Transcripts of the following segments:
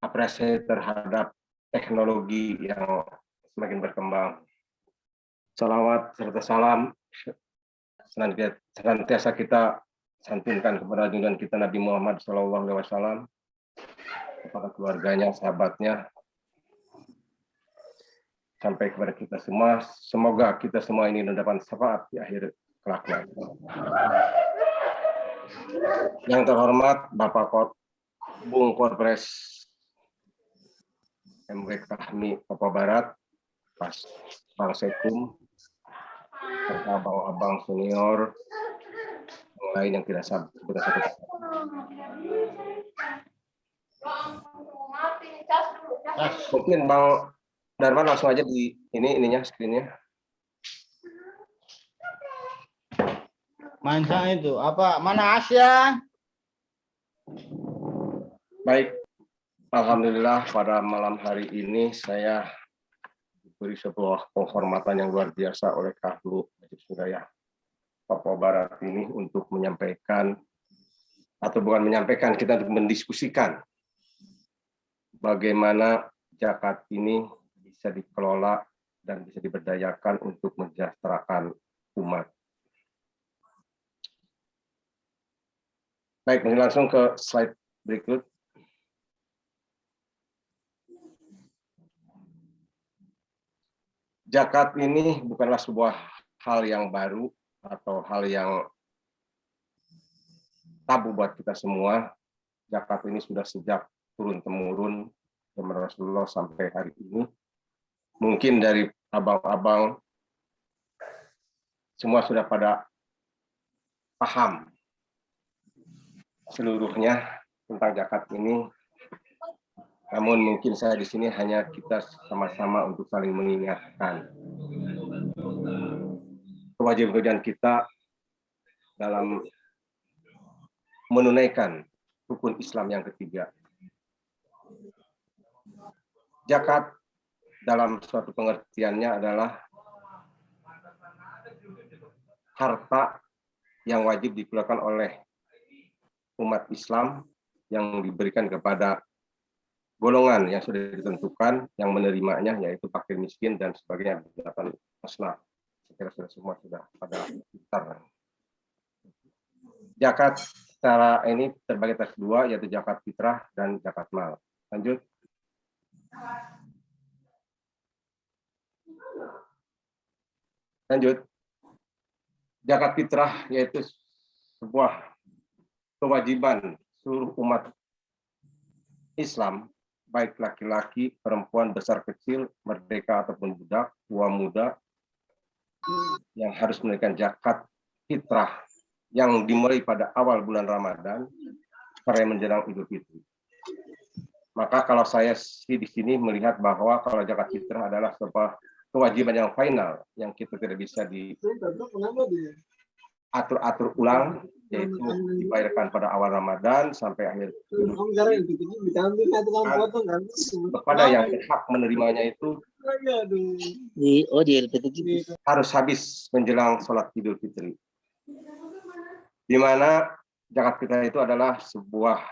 apresiasi terhadap teknologi yang semakin berkembang. Salawat serta salam senantiasa kita santunkan kepada junjungan kita Nabi Muhammad SAW, kepada keluarganya, sahabatnya, sampai kepada kita semua. Semoga kita semua ini mendapat syafaat di akhir kelaknya. Yang terhormat Bapak Bung Korpres MW Kahmi Papua Barat, Bang Sekum, serta abang-abang senior yang lain yang tidak sebut. Mungkin Bang Darman langsung aja di ininya screen-nya. Mana itu? Apa? Mana Asia? Baik, alhamdulillah pada malam hari ini saya diberi sebuah penghormatan yang luar biasa oleh Kahlu Majid Suraya Papua Barat ini untuk menyampaikan, atau bukan menyampaikan, kita untuk mendiskusikan bagaimana zakat ini bisa dikelola dan bisa diberdayakan untuk mensejahterakan umat. Baik, langsung ke slide berikut. Zakat ini bukanlah sebuah hal yang baru atau hal yang tabu buat kita semua. Zakat ini sudah sejak turun-temurun zaman Rasulullah sampai hari ini. Mungkin dari abang-abang semua sudah pada paham seluruhnya tentang zakat ini. Namun mungkin saya di sini hanya kita sama-sama untuk saling mengingatkan kewajiban kita dalam menunaikan rukun Islam yang ketiga. Zakat dalam suatu pengertiannya adalah harta yang wajib dikeluarkan oleh umat Islam yang diberikan kepada golongan yang sudah ditentukan, yang menerimanya, yaitu fakir miskin dan sebagainya. Saya kira semua sudah pada sekitar. Zakat secara ini terbagi atas dua, yaitu zakat fitrah dan zakat mal. Lanjut. Zakat fitrah yaitu sebuah kewajiban seluruh umat Islam, baik laki-laki, perempuan, besar kecil, merdeka ataupun budak, tua muda, yang harus menunaikan zakat fitrah yang dimulai pada awal bulan Ramadan sampai menjelang Idul Fitri. Maka kalau saya di sini melihat bahwa kalau zakat fitrah adalah sebuah kewajiban yang final, yang kita tidak bisa diatur-atur ulang, yaitu dibayarkan pada awal Ramadan sampai akhir. Kepada yang berhak menerimanya itu harus habis menjelang sholat Idul Fitri. Di mana zakat fitrah itu adalah sebuah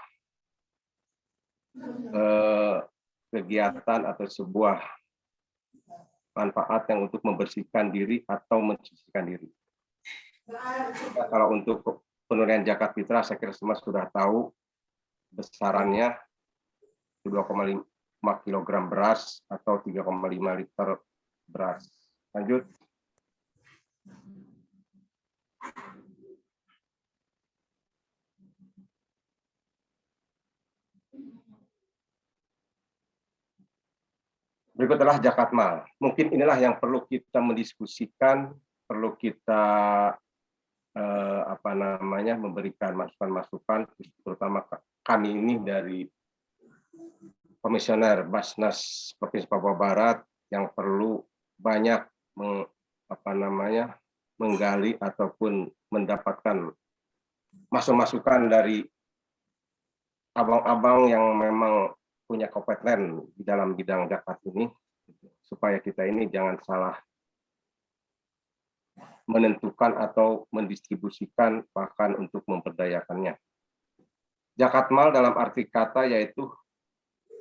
kegiatan atau sebuah manfaat yang untuk membersihkan diri atau mensucikan diri. Kalau untuk penunaian zakat fitrah, saya kira semua sudah tahu besarannya 2,5 kg beras atau 3,5 liter beras. Lanjut. Berikut adalah zakat mal. Mungkin inilah yang perlu kita mendiskusikan, perlu kita memberikan masukan-masukan, terutama kami ini dari Komisioner Basnas Provinsi Papua Barat yang perlu banyak menggali ataupun mendapatkan masukan dari abang-abang yang memang punya kompeten di dalam bidang zakat ini, supaya kita ini jangan salah menentukan atau mendistribusikan bahkan untuk memperdayakannya. Zakat mal dalam arti kata yaitu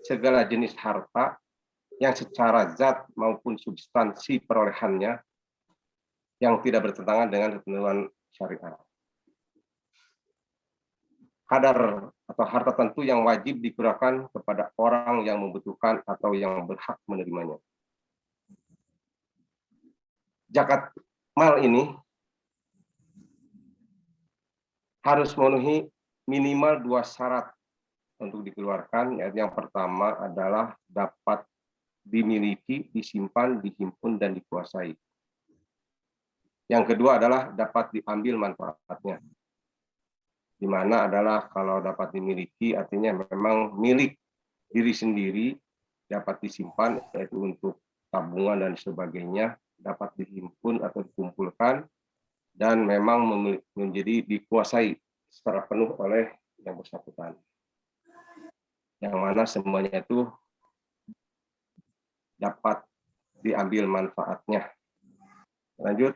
segala jenis harta yang secara zat maupun substansi perolehannya yang tidak bertentangan dengan ketentuan syariat. Kadar atau harta tentu yang wajib dikurangkan kepada orang yang membutuhkan atau yang berhak menerimanya. Zakat mal ini harus memenuhi minimal 2 syarat untuk dikeluarkan. Yang pertama adalah dapat dimiliki, disimpan, dihimpun, dan dikuasai. Yang kedua adalah dapat diambil manfaatnya. Di mana adalah kalau dapat dimiliki artinya memang milik diri sendiri, dapat disimpan yaitu untuk tabungan dan sebagainya, dapat dihimpun atau dikumpulkan, dan memang menjadi dikuasai secara penuh oleh yang bersangkutan. Yang mana semuanya itu dapat diambil manfaatnya. Lanjut.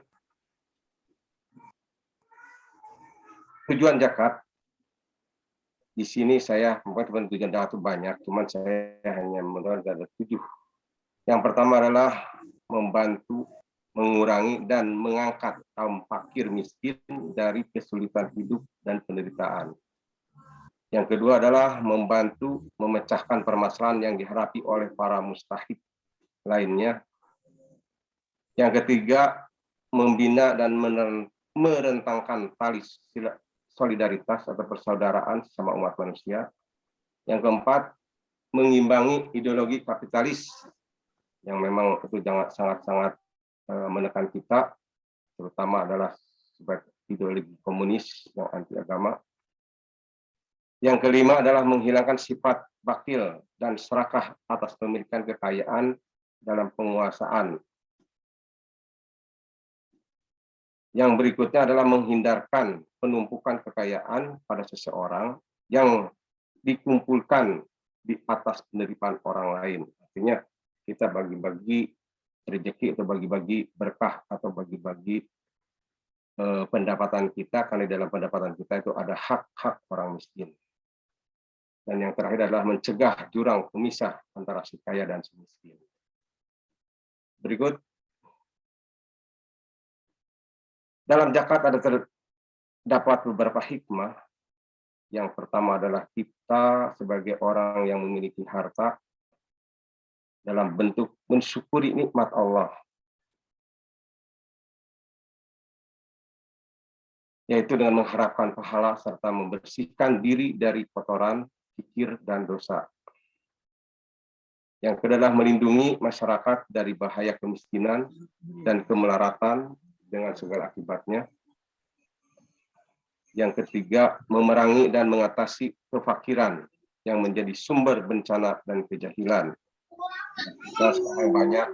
Tujuan zakat di sini saya mungkin tujuan zakat itu banyak, cuman saya hanya menurut ada 7. Yang pertama adalah membantu mengurangi dan mengangkat kaum fakir miskin dari kesulitan hidup dan penderitaan. Yang kedua adalah membantu memecahkan permasalahan yang dihadapi oleh para mustahik lainnya. Yang ketiga, membina dan merentangkan tali solidaritas atau persaudaraan sesama umat manusia. Yang keempat, mengimbangi ideologi kapitalis yang memang itu sangat-sangat menekan kita, terutama adalah sebagai ideologi komunis yang anti agama. Yang kelima adalah menghilangkan sifat bakil dan serakah atas pemilikan kekayaan dalam penguasaan. Yang berikutnya adalah menghindarkan penumpukan kekayaan pada seseorang yang dikumpulkan di atas penderitaan orang lain. Artinya kita bagi-bagi rezeki atau bagi-bagi berkah atau bagi-bagi pendapatan kita, karena dalam pendapatan kita itu ada hak-hak orang miskin. Dan yang terakhir adalah mencegah jurang pemisah antara si kaya dan si miskin. Berikut. Dalam zakat ada terdapat beberapa hikmah. Yang pertama adalah kita sebagai orang yang memiliki harta dalam bentuk mensyukuri nikmat Allah, yaitu dengan mengharapkan pahala serta membersihkan diri dari kotoran, pikir, dan dosa. Yang kedua adalah melindungi masyarakat dari bahaya kemiskinan dan kemelaratan dengan segala akibatnya. Yang ketiga, memerangi dan mengatasi kefakiran yang menjadi sumber bencana dan kejahilan. Kita sekarang banyak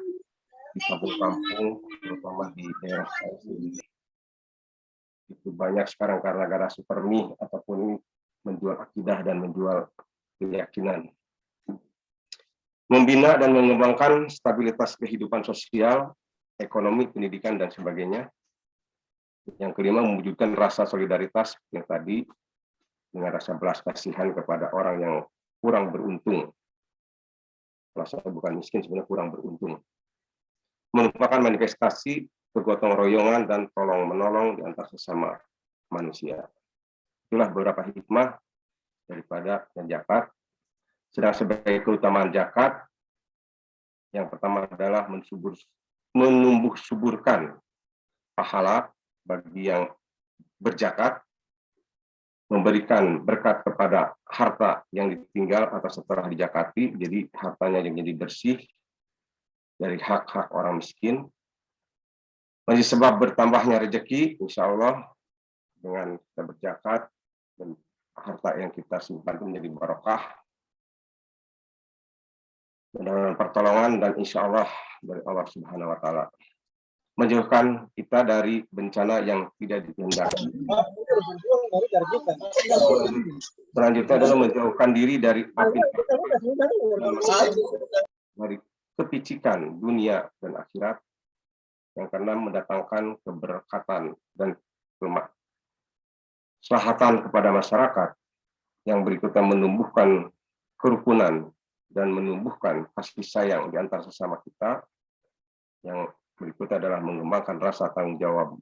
di kampung-kampung, terutama di daerah saya sendiri. Itu banyak sekarang karena gara supermi ataupun menjual akidah dan menjual keyakinan. Membina dan mengembangkan stabilitas kehidupan sosial, ekonomi, pendidikan, dan sebagainya. Yang kelima, mewujudkan rasa solidaritas yang tadi dengan rasa belas kasihan kepada orang yang kurang beruntung. Kalau saya bukan miskin, sebenarnya kurang beruntung. Merupakan manifestasi kegotong royongan dan tolong-menolong di antara sesama manusia. Itulah beberapa hikmah daripada zakat. Sedang sebagai keutamaan zakat, yang pertama adalah menumbuh suburkan pahala bagi yang berzakat, memberikan berkat kepada harta yang ditinggal atau setelah dizakati, jadi hartanya yang jadi bersih dari hak-hak orang miskin. Masih sebab bertambahnya rezeki, insya Allah dengan kita berzakat dan harta yang kita simpan itu menjadi barokah, dengan pertolongan dan insya Allah dari Allah Subhanahu Wa Taala, menjauhkan kita dari bencana yang tidak dikehendaki. Selanjutnya adalah menjauhkan diri dari api, dari kepicikan dunia dan akhirat yang karena mendatangkan keberkatan dan kemaslahatan kepada masyarakat. yang berikutnya menumbuhkan kerukunan dan menumbuhkan kasih sayang di antara sesama kita. Yang berikutnya adalah mengembangkan rasa tanggung jawab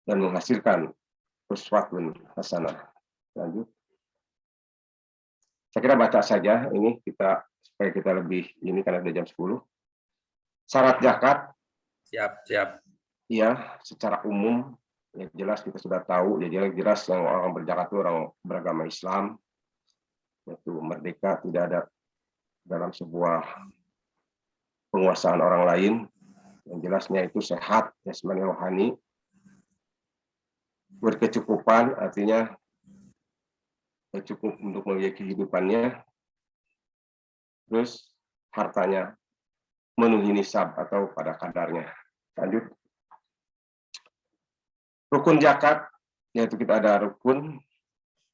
dan menghasilkan uswatun hasanah. Lanjut. Saya kira baca saja ini kita supaya kita lebih ini karena sudah jam 10. Syarat zakat. Siap. Ya, secara umum ya jelas kita sudah tahu, ya jelas yang orang berzakat itu orang beragama Islam, yaitu merdeka, tidak ada dalam sebuah penguasaan orang lain. Yang jelasnya itu sehat, jasmani rohani, berkecukupan, artinya cukup untuk membiayai kehidupannya, terus hartanya memenuhi nisab atau pada kadarnya. Lanjut. Rukun zakat, yaitu kita ada rukun,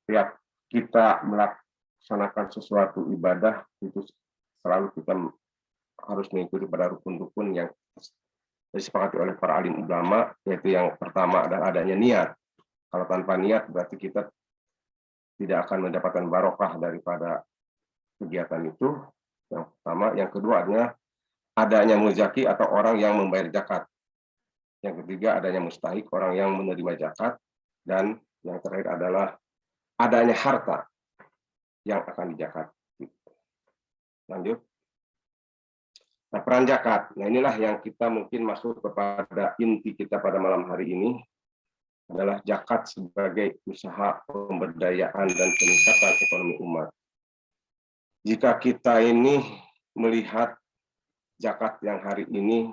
tiap kita melaksanakan sesuatu ibadah, itu selalu kita harus mengikuti pada rukun-rukun yang disepakati oleh para alim ulama, yaitu yang pertama adalah adanya niat. Kalau tanpa niat berarti kita tidak akan mendapatkan barokah daripada kegiatan itu. Yang pertama, yang kedua adalah adanya muzaki atau orang yang membayar zakat. Yang ketiga adanya mustahik, orang yang menerima zakat, dan yang terakhir adalah adanya harta yang akan dizakat. Lanjut. Nah, peran zakat. Nah, inilah yang kita mungkin masuk kepada inti kita pada malam hari ini, adalah zakat sebagai usaha pemberdayaan dan peningkatan ekonomi umat. Jika kita ini melihat zakat yang hari ini,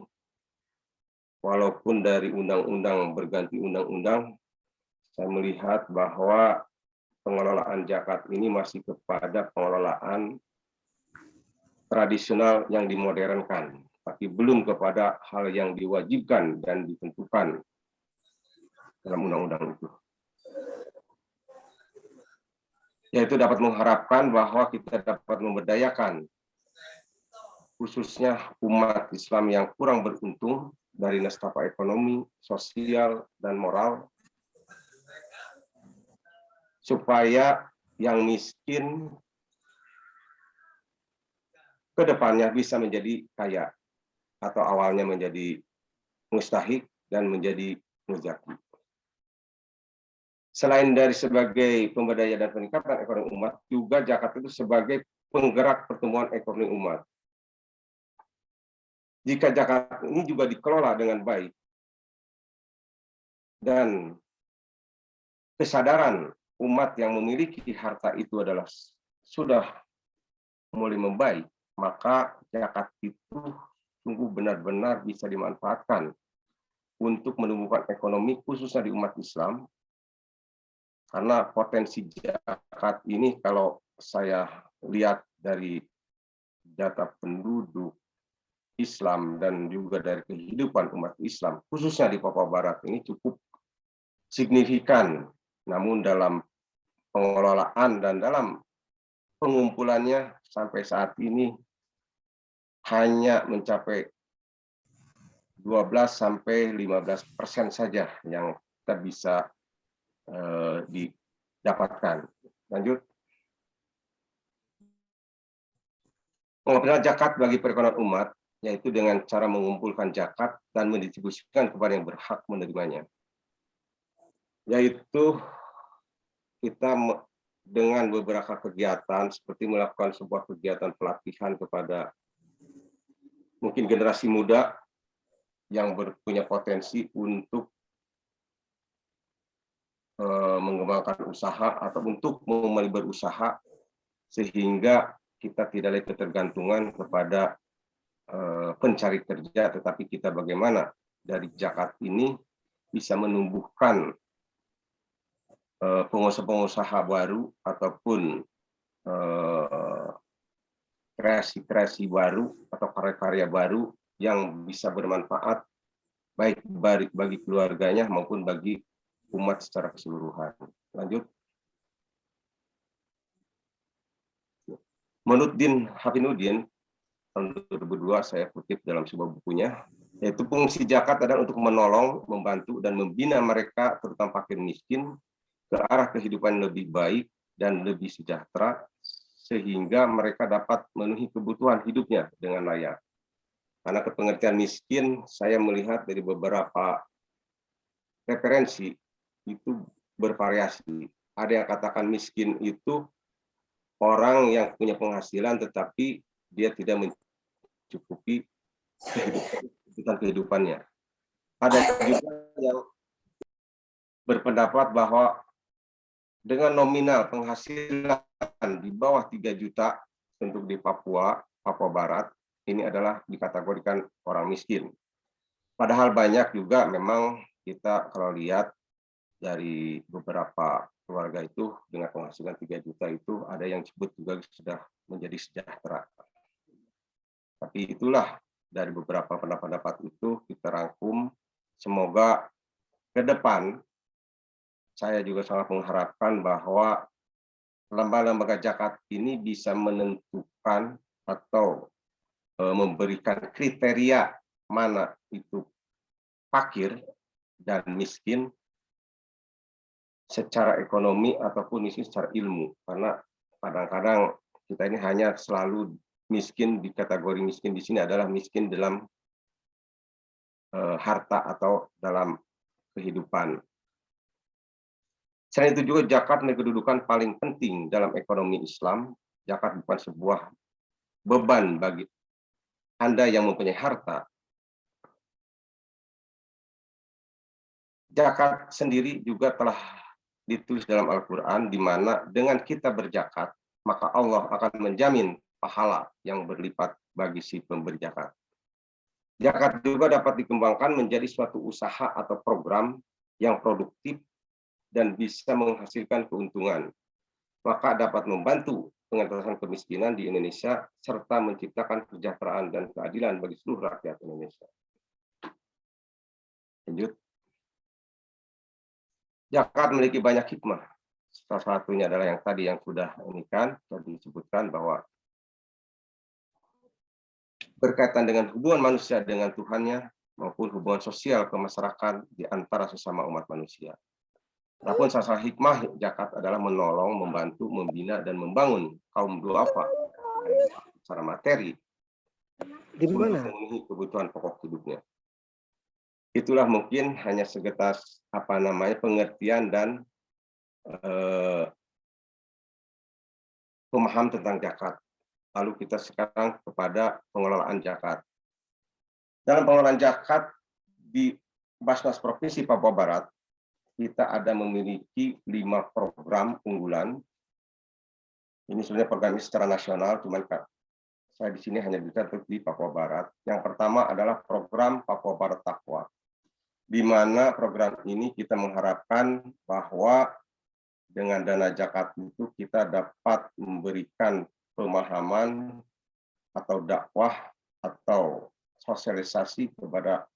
walaupun dari undang-undang berganti undang-undang, saya melihat bahwa pengelolaan zakat ini masih kepada pengelolaan tradisional yang dimodernkan, tapi belum kepada hal yang diwajibkan dan ditentukan dalam undang-undang itu. Yaitu dapat mengharapkan bahwa kita dapat memberdayakan khususnya umat Islam yang kurang beruntung dari nestapa ekonomi, sosial, dan moral, supaya yang miskin ke depannya bisa menjadi kaya, atau awalnya menjadi mustahik dan menjadi muzaki. Selain dari sebagai pemberdayaan dan peningkatan ekonomi umat, juga zakat itu sebagai penggerak pertumbuhan ekonomi umat. Jika zakat ini juga dikelola dengan baik dan kesadaran umat yang memiliki harta itu adalah sudah mulai membaik, maka zakat itu sungguh benar-benar bisa dimanfaatkan untuk menumbuhkan ekonomi khususnya di umat Islam. Karena potensi zakat ini kalau saya lihat dari data penduduk Islam dan juga dari kehidupan umat Islam, khususnya di Papua Barat ini cukup signifikan. Namun dalam pengelolaan dan dalam pengumpulannya sampai saat ini hanya mencapai 12-15% saja yang kita bisa didapatkan. Lanjut. Pengambilan zakat bagi perekonomian umat, yaitu dengan cara mengumpulkan zakat dan mendistribusikan kepada yang berhak menerimanya. Yaitu kita dengan beberapa kegiatan seperti melakukan sebuah kegiatan pelatihan kepada mungkin generasi muda yang punya potensi untuk mengembangkan usaha atau untuk mulai berusaha, sehingga kita tidak lagi ketergantungan kepada pencari kerja, tetapi kita bagaimana dari zakat ini bisa menumbuhkan pengusaha-pengusaha baru ataupun kreasi-kreasi baru atau karya-karya baru yang bisa bermanfaat baik bagi keluarganya maupun bagi umat secara keseluruhan. Lanjut. Menurut Din Hafinuddin, tahun 2002 saya kutip dalam sebuah bukunya, yaitu fungsi zakat adalah untuk menolong, membantu, dan membina mereka, terutama fakir miskin, ke arah kehidupan lebih baik dan lebih sejahtera, sehingga mereka dapat memenuhi kebutuhan hidupnya dengan layak. Karena pengertian miskin, saya melihat dari beberapa referensi itu bervariasi. Ada yang katakan miskin itu orang yang punya penghasilan tetapi dia tidak mencukupi kehidupannya. Ada juga yang berpendapat bahwa dengan nominal penghasilan di bawah 3 juta untuk di Papua Barat, ini adalah dikategorikan orang miskin. Padahal banyak juga memang kita kalau lihat dari beberapa keluarga itu dengan penghasilan 3 juta itu ada yang disebut juga sudah menjadi sejahtera. Tapi itulah dari beberapa pendapat itu kita rangkum. Semoga ke depan saya juga sangat mengharapkan bahwa lembaga-lembaga zakat ini bisa menentukan atau memberikan kriteria mana itu fakir dan miskin secara ekonomi ataupun miskin secara ilmu. Karena kadang-kadang kita ini hanya selalu miskin, di kategori miskin di sini adalah miskin dalam harta atau dalam kehidupan. Selain itu juga zakat memiliki kedudukan paling penting dalam ekonomi Islam. Zakat bukan sebuah beban bagi Anda yang mempunyai harta. Zakat sendiri juga telah ditulis dalam Al-Quran, di mana dengan kita berzakat, maka Allah akan menjamin pahala yang berlipat bagi si pemberi zakat. Zakat juga dapat dikembangkan menjadi suatu usaha atau program yang produktif dan bisa menghasilkan keuntungan. Maka dapat membantu pengentasan kemiskinan di Indonesia serta menciptakan kesejahteraan dan keadilan bagi seluruh rakyat Indonesia. Lanjut. Zakat memiliki banyak hikmah. Salah satunya adalah yang tadi yang sudah disebutkan bahwa berkaitan dengan hubungan manusia dengan Tuhannya maupun hubungan sosial ke masyarakat di antara sesama umat manusia. Adapun salah satu hikmah zakat adalah menolong, membantu, membina, dan membangun kaum duafa secara materi untuk memenuhi kebutuhan pokok hidupnya. Itulah mungkin hanya segetas pengertian dan pemahaman tentang zakat. Lalu kita sekarang kepada pengelolaan zakat. Dalam pengelolaan zakat di Basnas Provinsi Papua Barat, kita ada memiliki 5 program unggulan. Ini sebenarnya program ini secara nasional, cuman saya di sini hanya bisa di Papua Barat. Yang pertama adalah program Papua Barat Takwa, di mana program ini kita mengharapkan bahwa dengan dana zakat itu kita dapat memberikan pemahaman atau dakwah atau sosialisasi kepada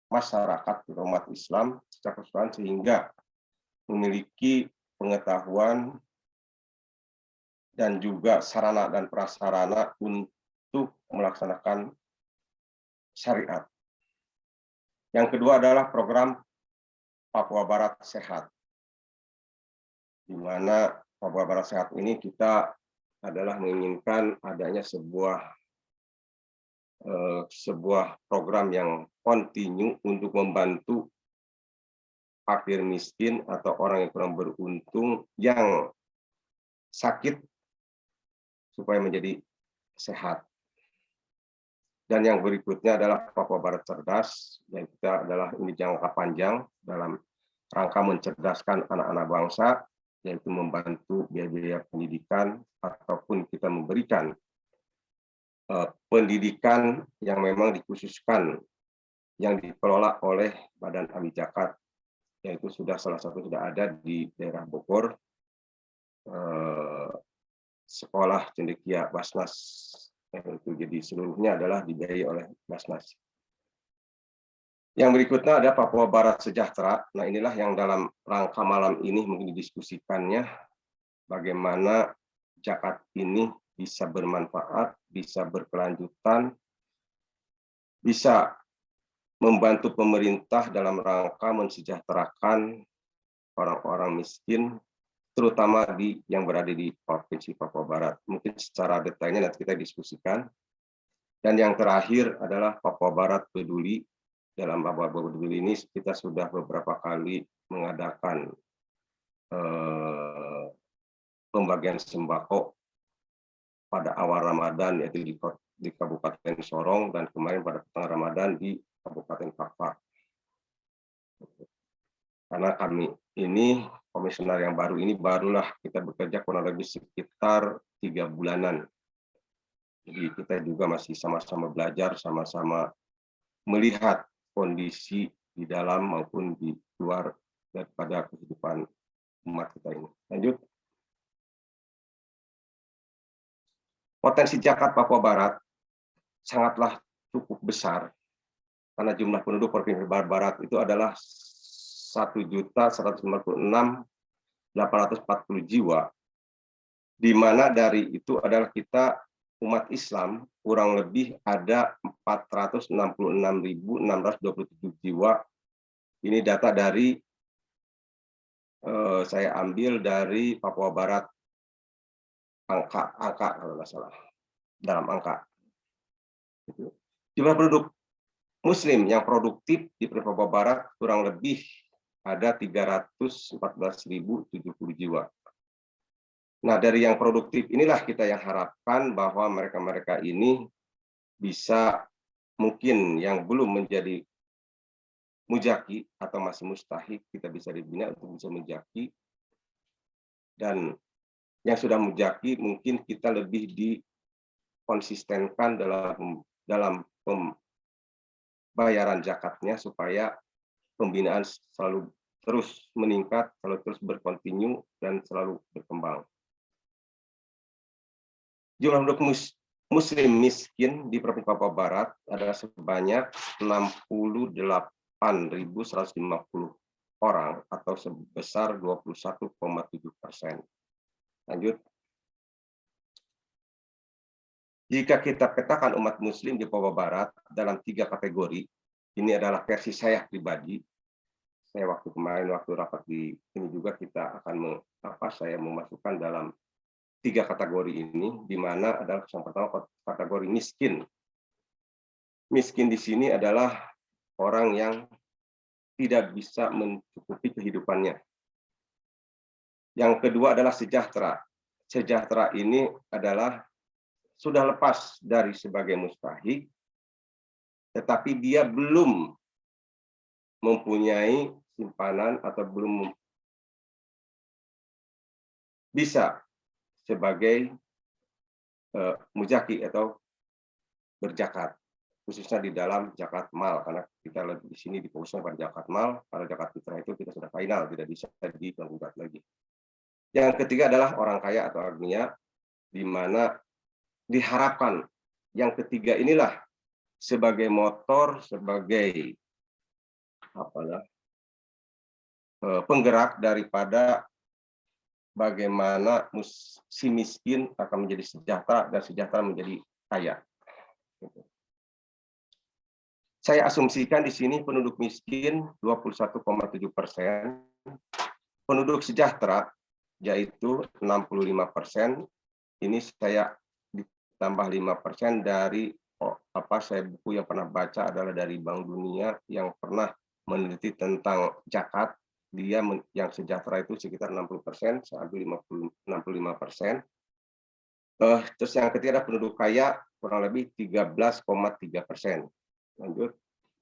masyarakat umat Islam secara keseluruhan sehingga memiliki pengetahuan dan juga sarana dan prasarana untuk melaksanakan syariat. Yang kedua adalah program Papua Barat Sehat, di mana Papua Barat Sehat ini kita adalah menginginkan adanya sebuah program yang kontinu untuk membantu fakir miskin atau orang yang kurang beruntung yang sakit supaya menjadi sehat. Dan yang berikutnya adalah Papua Barat Cerdas, yang kita adalah ini jangka panjang dalam rangka mencerdaskan anak-anak bangsa, yaitu membantu biaya-biaya pendidikan ataupun kita memberikan pendidikan yang memang dikhususkan yang dikelola oleh Badan Ahli Zakat, yaitu salah satu sudah ada di daerah Bogor, sekolah cendekia Basnas, itu jadi seluruhnya adalah dibiayai oleh Basnas. Yang berikutnya ada Papua Barat Sejahtera. Nah, inilah yang dalam rangka malam ini mungkin didiskusikannya bagaimana zakat ini bisa bermanfaat, bisa berkelanjutan, bisa membantu pemerintah dalam rangka mensejahterakan orang-orang miskin, terutama yang berada di Provinsi Papua Barat. Mungkin secara detailnya nanti kita diskusikan. Dan yang terakhir adalah Papua Barat Peduli. Dalam Papua Barat Peduli ini kita sudah beberapa kali mengadakan pembagian sembako pada awal Ramadan, yaitu di Kabupaten Sorong, dan kemarin pada tengah Ramadan di Kabupaten Pakpak. Karena kami ini, komisioner yang baru ini, barulah kita bekerja kurang lebih sekitar 3 bulanan. Jadi kita juga masih sama-sama belajar, sama-sama melihat kondisi di dalam maupun di luar daripada kehidupan umat kita ini. Lanjut. Potensi zakat Papua Barat sangatlah cukup besar karena jumlah penduduk Provinsi Papua Barat itu adalah 1.156.840 jiwa, di mana dari itu adalah kita umat Islam kurang lebih ada 466.627 jiwa. Ini data dari saya ambil dari Papua Barat, angka kalau nggak salah, dalam angka. Jumlah penduduk Muslim yang produktif di Papua Barat kurang lebih ada 314.070 jiwa. Nah, dari yang produktif inilah kita yang harapkan bahwa mereka-mereka ini bisa, mungkin yang belum menjadi mujaki atau masih mustahik, kita bisa dibina untuk bisa mujaki. Dan yang sudah mujaki mungkin kita lebih dikonsistenkan dalam pembayaran zakatnya supaya pembinaan selalu terus meningkat, selalu terus berkontinu dan selalu berkembang. Jumlah penduduk Muslim miskin di Provinsi Papua Barat adalah sebanyak 68.150 orang atau sebesar 21,7%. Lanjut. Jika kita petakan umat Muslim di Papua Barat dalam 3 kategori, ini adalah versi saya pribadi. Saya waktu rapat di ini juga kita akan saya memasukkan dalam 3 kategori ini, di mana adalah yang pertama kategori miskin. Miskin di sini adalah orang yang tidak bisa mencukupi kehidupannya. Yang kedua adalah sejahtera. Sejahtera ini adalah sudah lepas dari sebagai mustahik, tetapi dia belum mempunyai simpanan atau belum bisa sebagai mujaki atau berzakat, khususnya di dalam zakat mal, karena kita di sini difokuskan pada zakat mal. Kalau zakat fitrah itu kita sudah final, tidak bisa digugat lagi. Yang ketiga adalah orang kaya atau agniya, di mana diharapkan yang ketiga inilah sebagai motor, sebagai penggerak daripada bagaimana si miskin akan menjadi sejahtera dan sejahtera menjadi kaya. Saya asumsikan di sini penduduk miskin 21,7%, penduduk sejahtera yaitu 65%. Ini saya ditambah 5% dari saya buku yang pernah baca adalah dari Bank Dunia yang pernah meneliti tentang zakat. Dia yang sejahtera itu sekitar 60%, saya ambil 65%. Terus yang ketiga adalah penduduk kaya kurang lebih 13,3%. Lanjut,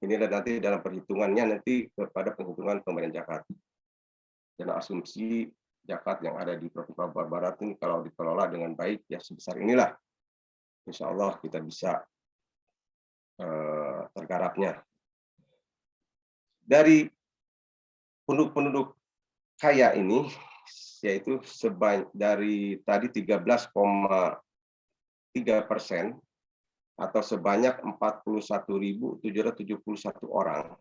ini nanti dalam perhitungannya nanti kepada penghitungan pembayaran zakat. Dan asumsi zakat yang ada di Provinsi Papua Barat ini kalau dikelola dengan baik ya sebesar inilah. Insya Allah kita bisa tergarapnya. Dari penduduk kaya ini, yaitu dari tadi 13,3% atau sebanyak 41.771 orang.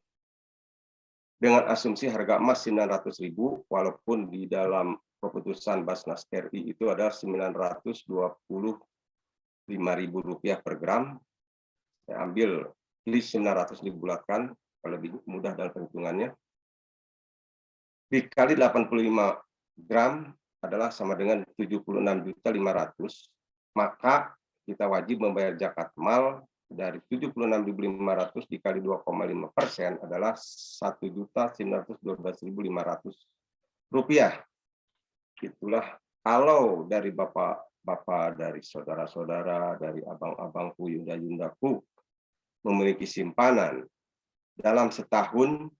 Dengan asumsi harga emas 900.000, walaupun di dalam keputusan Basnas RI itu ada 925.000 rupiah per gram. Saya ambil list 900 dibulatkan, lebih mudah dalam perhitungannya. Dikali 85 gram adalah sama dengan 76.500.000, maka kita wajib membayar zakat mal dari 76.500 dikali 2,5% adalah Rp1.912.500. Itulah kalau dari bapak-bapak, dari saudara-saudara, dari abang-abangku, yunda-yundaku memiliki simpanan dalam setahun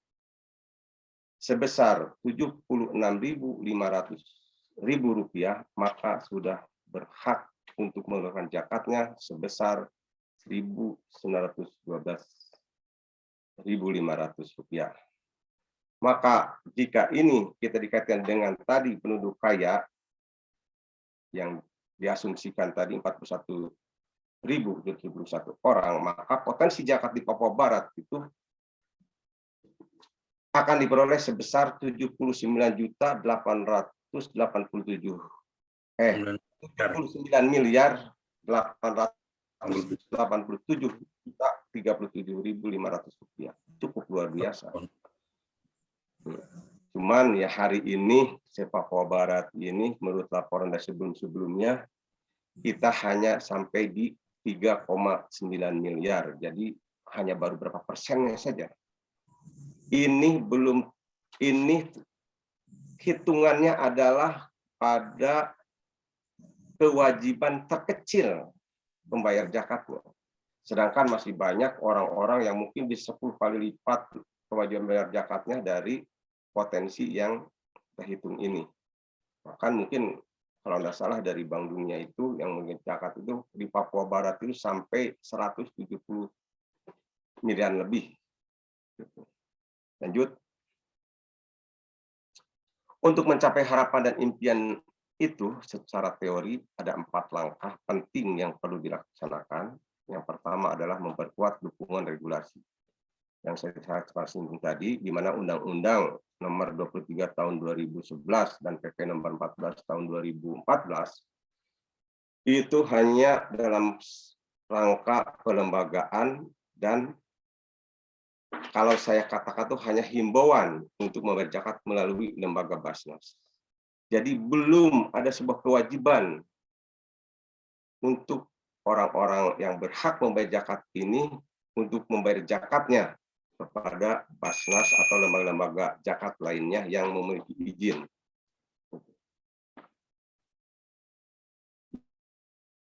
sebesar Rp76.500.000, maka sudah berhak untuk mengeluarkan zakatnya sebesar Rp1.912.500. Maka jika ini kita dikaitkan dengan tadi penduduk kaya yang diasumsikan tadi 41.071 orang, maka potensi zakat di Papua Barat itu akan diperoleh sebesar 79.887.837.037.500 rupiah. Cukup luar biasa. Cuman ya hari ini Papua Barat ini menurut laporan dari sebelum-sebelumnya kita hanya sampai di 3,9 miliar. Jadi hanya baru berapa persennya saja. Ini hitungannya adalah pada kewajiban terkecil membayar zakatnya. Sedangkan masih banyak orang-orang yang mungkin bisa 10 kali lipat kewajiban bayar zakatnya dari potensi yang terhitung ini. Bahkan mungkin kalau tidak salah dari Bank Dunia itu yang mungkin zakat itu di Papua Barat itu sampai 170 miliar lebih. Lanjut. Untuk mencapai harapan dan impian itu secara teori ada 4 langkah penting yang perlu dilaksanakan. Yang pertama adalah memperkuat dukungan regulasi. Yang saya singgung tadi, di mana Undang-Undang Nomor 23 Tahun 2011 dan PP Nomor 14 Tahun 2014 itu hanya dalam rangka pelembagaan dan kalau saya katakan itu hanya himbauan untuk membayar zakat melalui lembaga Basnas. Jadi belum ada sebuah kewajiban untuk orang-orang yang berhak membayar zakat ini untuk membayar zakatnya kepada Basnas atau lembaga-lembaga zakat lainnya yang memiliki izin.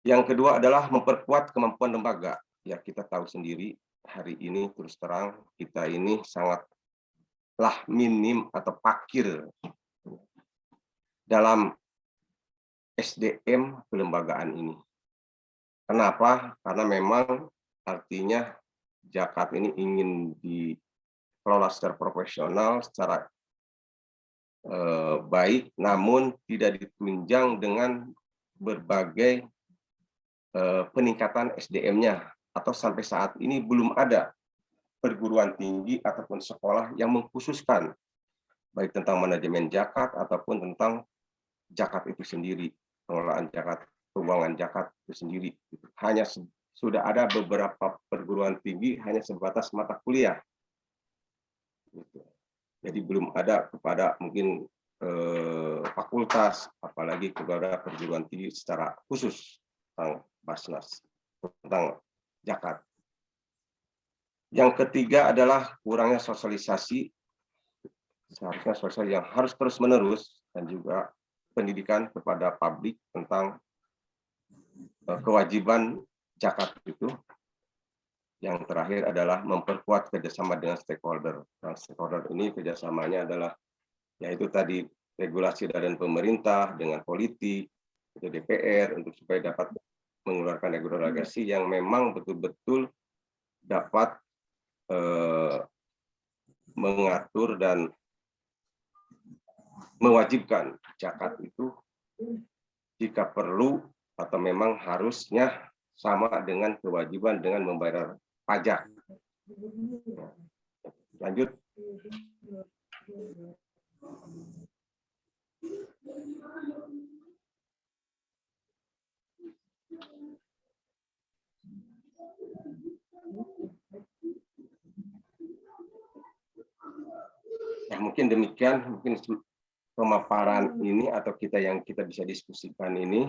Yang kedua adalah memperkuat kemampuan lembaga. Ya kita tahu sendiri hari ini terus terang kita ini sangatlah minim atau pakir dalam SDM kelembagaan ini. Kenapa? Karena memang artinya zakat ini ingin dikelola secara profesional, secara baik, namun tidak ditunjang dengan berbagai peningkatan SDM-nya, atau sampai saat ini belum ada perguruan tinggi ataupun sekolah yang mengkhususkan baik tentang manajemen zakat ataupun tentang zakat itu sendiri, pengelolaan zakat, keuangan zakat itu sendiri. Hanya sudah ada beberapa perguruan tinggi hanya sebatas mata kuliah. Jadi belum ada kepada mungkin fakultas, apalagi kepada perguruan tinggi secara khusus tentang Basnas, tentang zakat. Yang ketiga adalah kurangnya sosialisasi. Seharusnya sosialisasi yang harus terus-menerus dan juga pendidikan kepada publik tentang kewajiban zakat itu. Yang terakhir adalah memperkuat kerjasama dengan stakeholder. Nah, stakeholder ini kerjasamanya adalah yaitu tadi regulasi dari pemerintah dengan politik, itu DPR untuk supaya dapat mengeluarkan regulasi yang memang betul-betul dapat mengatur dan mewajibkan zakat itu jika perlu atau memang harusnya sama dengan kewajiban dengan membayar pajak. Lanjut. Ya, mungkin demikian, mungkin pemaparan ini atau yang kita bisa diskusikan ini.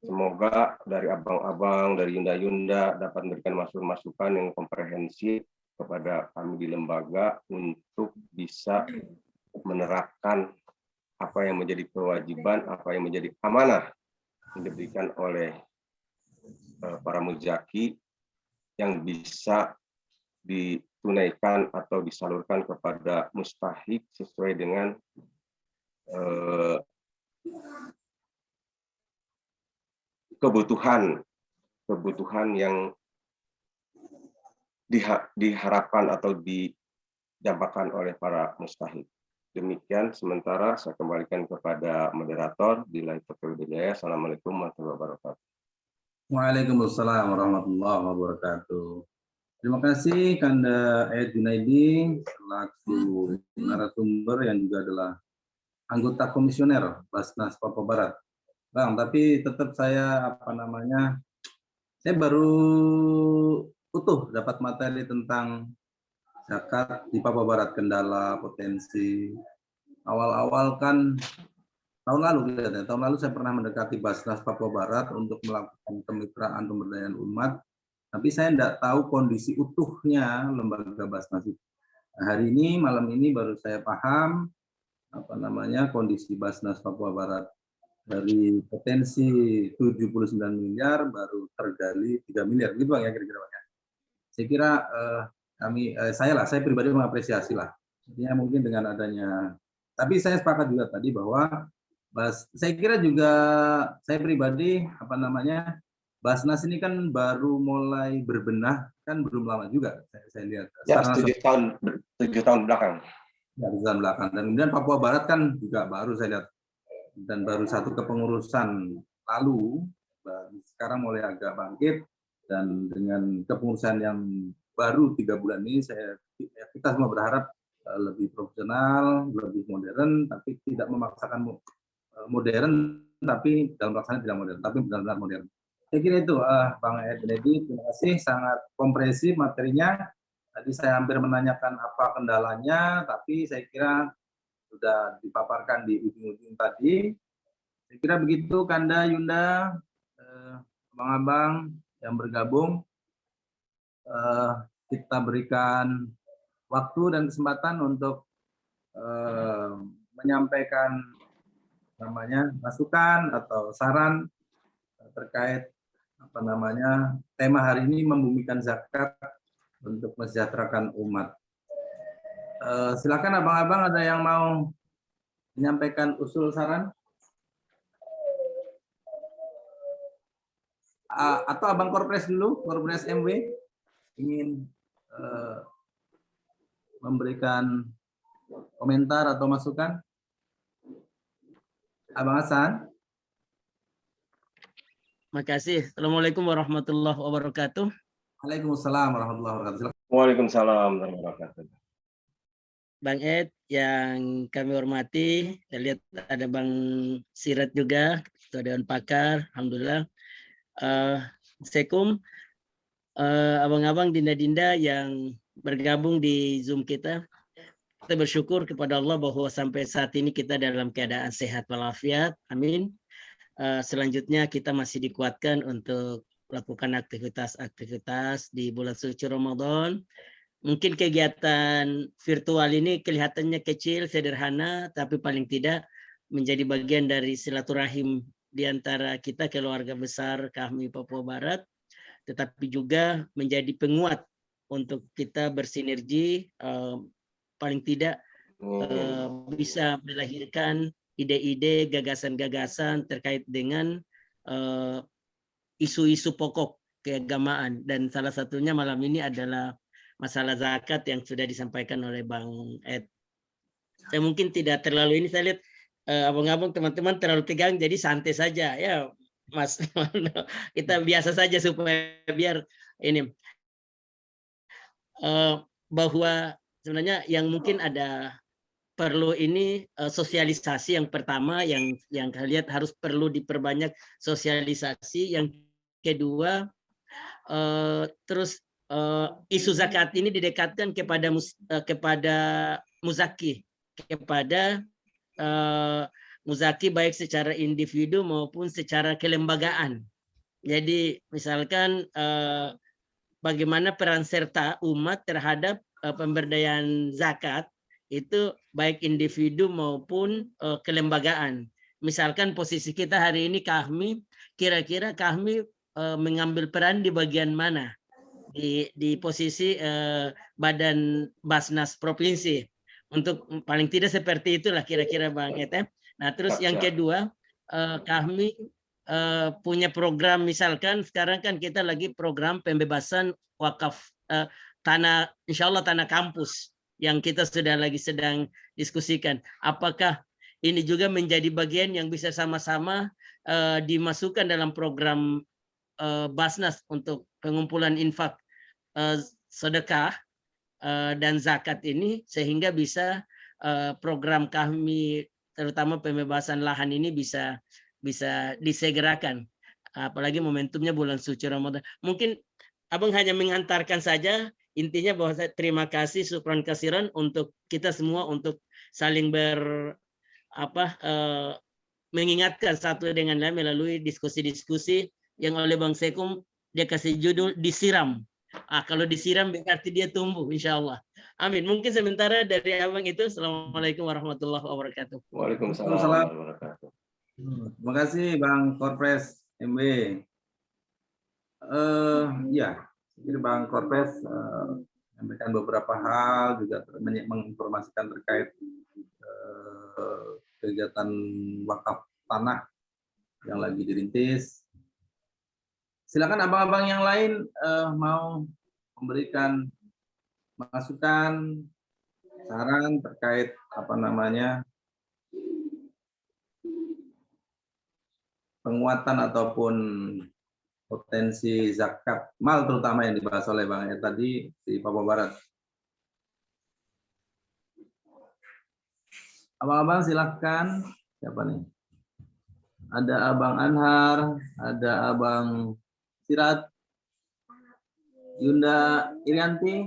Semoga dari abang-abang, dari yunda-yunda dapat memberikan masukan-masukan yang komprehensif kepada kami di lembaga untuk bisa menerapkan apa yang menjadi kewajiban, apa yang menjadi amanah yang diberikan oleh para muzaki yang bisa ditunaikan atau disalurkan kepada mustahik sesuai dengan kebutuhan yang diharapkan atau didambakan oleh para mustahik. Demikian sementara saya kembalikan kepada moderator. Billahi taufiq wal hidayah. Assalamualaikum warahmatullahi wabarakatuh. Waalaikumsalam warahmatullahi wabarakatuh. Terima kasih Kanda Ed Junaidi selaku narasumber yang juga adalah anggota komisioner Basnas Papua Barat. Bang, tapi tetap saya saya baru utuh dapat materi tentang zakat di Papua Barat, kendala, potensi. Awal-awal kan tahun lalu saya pernah mendekati Basnas Papua Barat untuk melakukan kemitraan pemberdayaan umat, tapi saya tidak tahu kondisi utuhnya lembaga Basnas itu. Nah, hari ini, malam ini baru saya paham kondisi Basnas Papua Barat. Dari potensi 79 miliar baru tergali 3 miliar, gitu Bang ya kira-kira Bang ya. Saya kira saya pribadi mengapresiasi lah. Artinya mungkin dengan adanya, tapi saya sepakat juga tadi bahwa saya kira juga saya pribadi Basnas ini kan baru mulai berbenah, kan belum lama juga saya lihat. Ya, 7 tahun belakang. Ya, 7 tahun belakang. Dan kemudian Papua Barat kan juga baru saya lihat, dan baru satu kepengurusan lalu, sekarang mulai agak bangkit, dan dengan kepengurusan yang baru 3 bulan ini kita semua berharap lebih profesional, lebih modern, tapi tidak memaksakan modern, tapi dalam pelaksanaan tidak modern, tapi benar-benar modern. Saya kira itu Bang Ed Junaidi, terima kasih, sangat komprehensif materinya. Tadi saya hampir menanyakan apa kendalanya, tapi saya kira sudah dipaparkan di ujung-ujung tadi. Saya kira begitu Kanda, Yunda, abang-abang yang bergabung, kita berikan waktu dan kesempatan untuk menyampaikan masukan atau saran terkait tema hari ini, membumikan zakat untuk mensejahterakan umat. Silakan abang-abang, ada yang mau menyampaikan usul saran? Atau abang Korpres dulu, Korpres MW ingin memberikan komentar atau masukan? Abang Hasan. Makasih. Assalamualaikum warahmatullahi wabarakatuh. Waalaikumsalam warahmatullahi wabarakatuh. Waalaikumsalam warahmatullahi wabarakatuh. Bang Ed yang kami hormati, saya lihat ada Bang Sirat juga, Ketua Dewan Pakar, alhamdulillah. Assalamualaikum abang-abang, dinda-dinda yang bergabung di Zoom kita. Kita bersyukur kepada Allah bahwa sampai saat ini kita dalam keadaan sehat walafiat. Amin. Selanjutnya kita masih dikuatkan untuk melakukan aktivitas-aktivitas di bulan suci Ramadan. Mungkin kegiatan virtual ini kelihatannya kecil, sederhana, tapi paling tidak menjadi bagian dari silaturahim di antara kita keluarga besar kami Papua Barat, tetapi juga menjadi penguat untuk kita bersinergi, paling tidak bisa melahirkan ide-ide, gagasan-gagasan terkait dengan isu-isu pokok keagamaan, dan salah satunya malam ini adalah masalah zakat yang sudah disampaikan oleh Bang Ed. Saya mungkin tidak terlalu ini, saya lihat abang-abang teman-teman terlalu tegang, jadi santai saja ya Mas. Kita biasa saja supaya biar ini bahwa sebenarnya yang mungkin ada perlu ini sosialisasi yang pertama, yang saya lihat harus perlu diperbanyak sosialisasi. Yang kedua, terus isu zakat ini didekatkan kepada muzaki, kepada muzaki baik secara individu maupun secara kelembagaan. Jadi misalkan bagaimana peran serta umat terhadap pemberdayaan zakat itu baik individu maupun kelembagaan. Misalkan posisi kita hari ini kami, kira-kira kami mengambil peran di bagian mana? Di posisi Badan Basnas Provinsi. Untuk paling tidak seperti itulah kira-kira Bang Etem. Nah, terus yang kedua, kami punya program, misalkan sekarang kan kita lagi program pembebasan wakaf tanah, insya Allah tanah kampus yang kita sudah lagi sedang diskusikan. Apakah ini juga menjadi bagian yang bisa sama-sama dimasukkan dalam program Basnas untuk pengumpulan infak sedekah dan zakat ini, sehingga bisa program kami terutama pembebasan lahan ini bisa disegerakan, apalagi momentumnya bulan suci Ramadan. Mungkin Abang hanya mengantarkan saja, intinya bahwa saya terima kasih, syukran kasiran untuk kita semua untuk saling mengingatkan satu dengan lain melalui diskusi-diskusi yang oleh Bang Sekum dia kasih judul disiram. Kalau disiram berarti dia tumbuh, insya Allah. Amin. Mungkin sementara dari Abang itu. Assalamualaikum warahmatullahi wabarakatuh. Waalaikumsalam warahmatullahi wabarakatuh. Terima kasih Bang Korpres MB. Ya, jadi Bang Korpres menyampaikan beberapa hal, juga menginformasikan terkait kegiatan wakaf tanah yang lagi dirintis. Silakan abang-abang yang lain mau memberikan masukan, saran terkait penguatan ataupun potensi zakat mal, terutama yang dibahas oleh Bang Ed tadi di Papua Barat. Abang-abang silahkan. Siapa nih? Ada Abang Anhar, ada Abang Sirat, Yunda Irianti.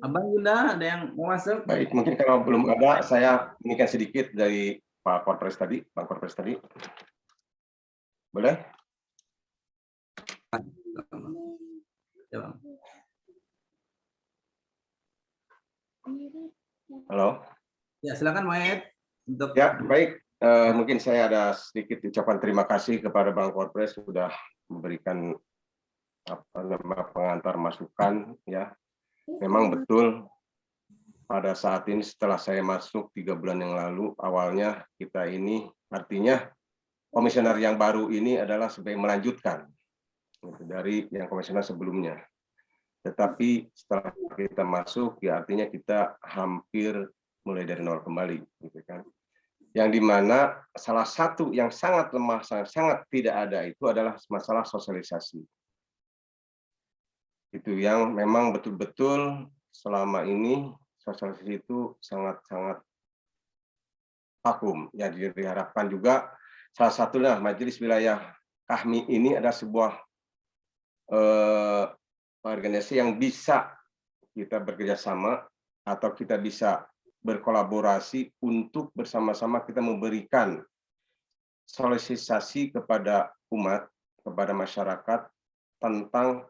Abang Yunda, ada yang mau masuk? Baik, mungkin kalau belum ada, saya inikan sedikit dari Pak Korpres tadi, Bang Korpres tadi. Boleh? Ya, Bang. Halo? Ya, silakan Maed. Untuk Ya, baik. Mungkin saya ada sedikit ucapan terima kasih kepada Bang Korpres sudah memberikan pengantar masukan. Ya, memang betul pada saat ini setelah saya masuk 3 bulan yang lalu, awalnya kita ini artinya komisioner yang baru ini adalah sebagai melanjutkan dari yang komisioner sebelumnya. Tetapi setelah kita masuk, ya artinya kita hampir mulai dari nol kembali, gitu kan. Yang dimana salah satu yang sangat lemah, sangat tidak ada itu adalah masalah sosialisasi. Itu yang memang betul-betul selama ini sosialisasi itu sangat-sangat vakum. Ya, diharapkan juga salah satunya Majelis Wilayah Kahmi ini adalah sebuah organisasi yang bisa kita bekerja sama atau kita bisa berkolaborasi untuk bersama-sama kita memberikan sosialisasi kepada umat, kepada masyarakat tentang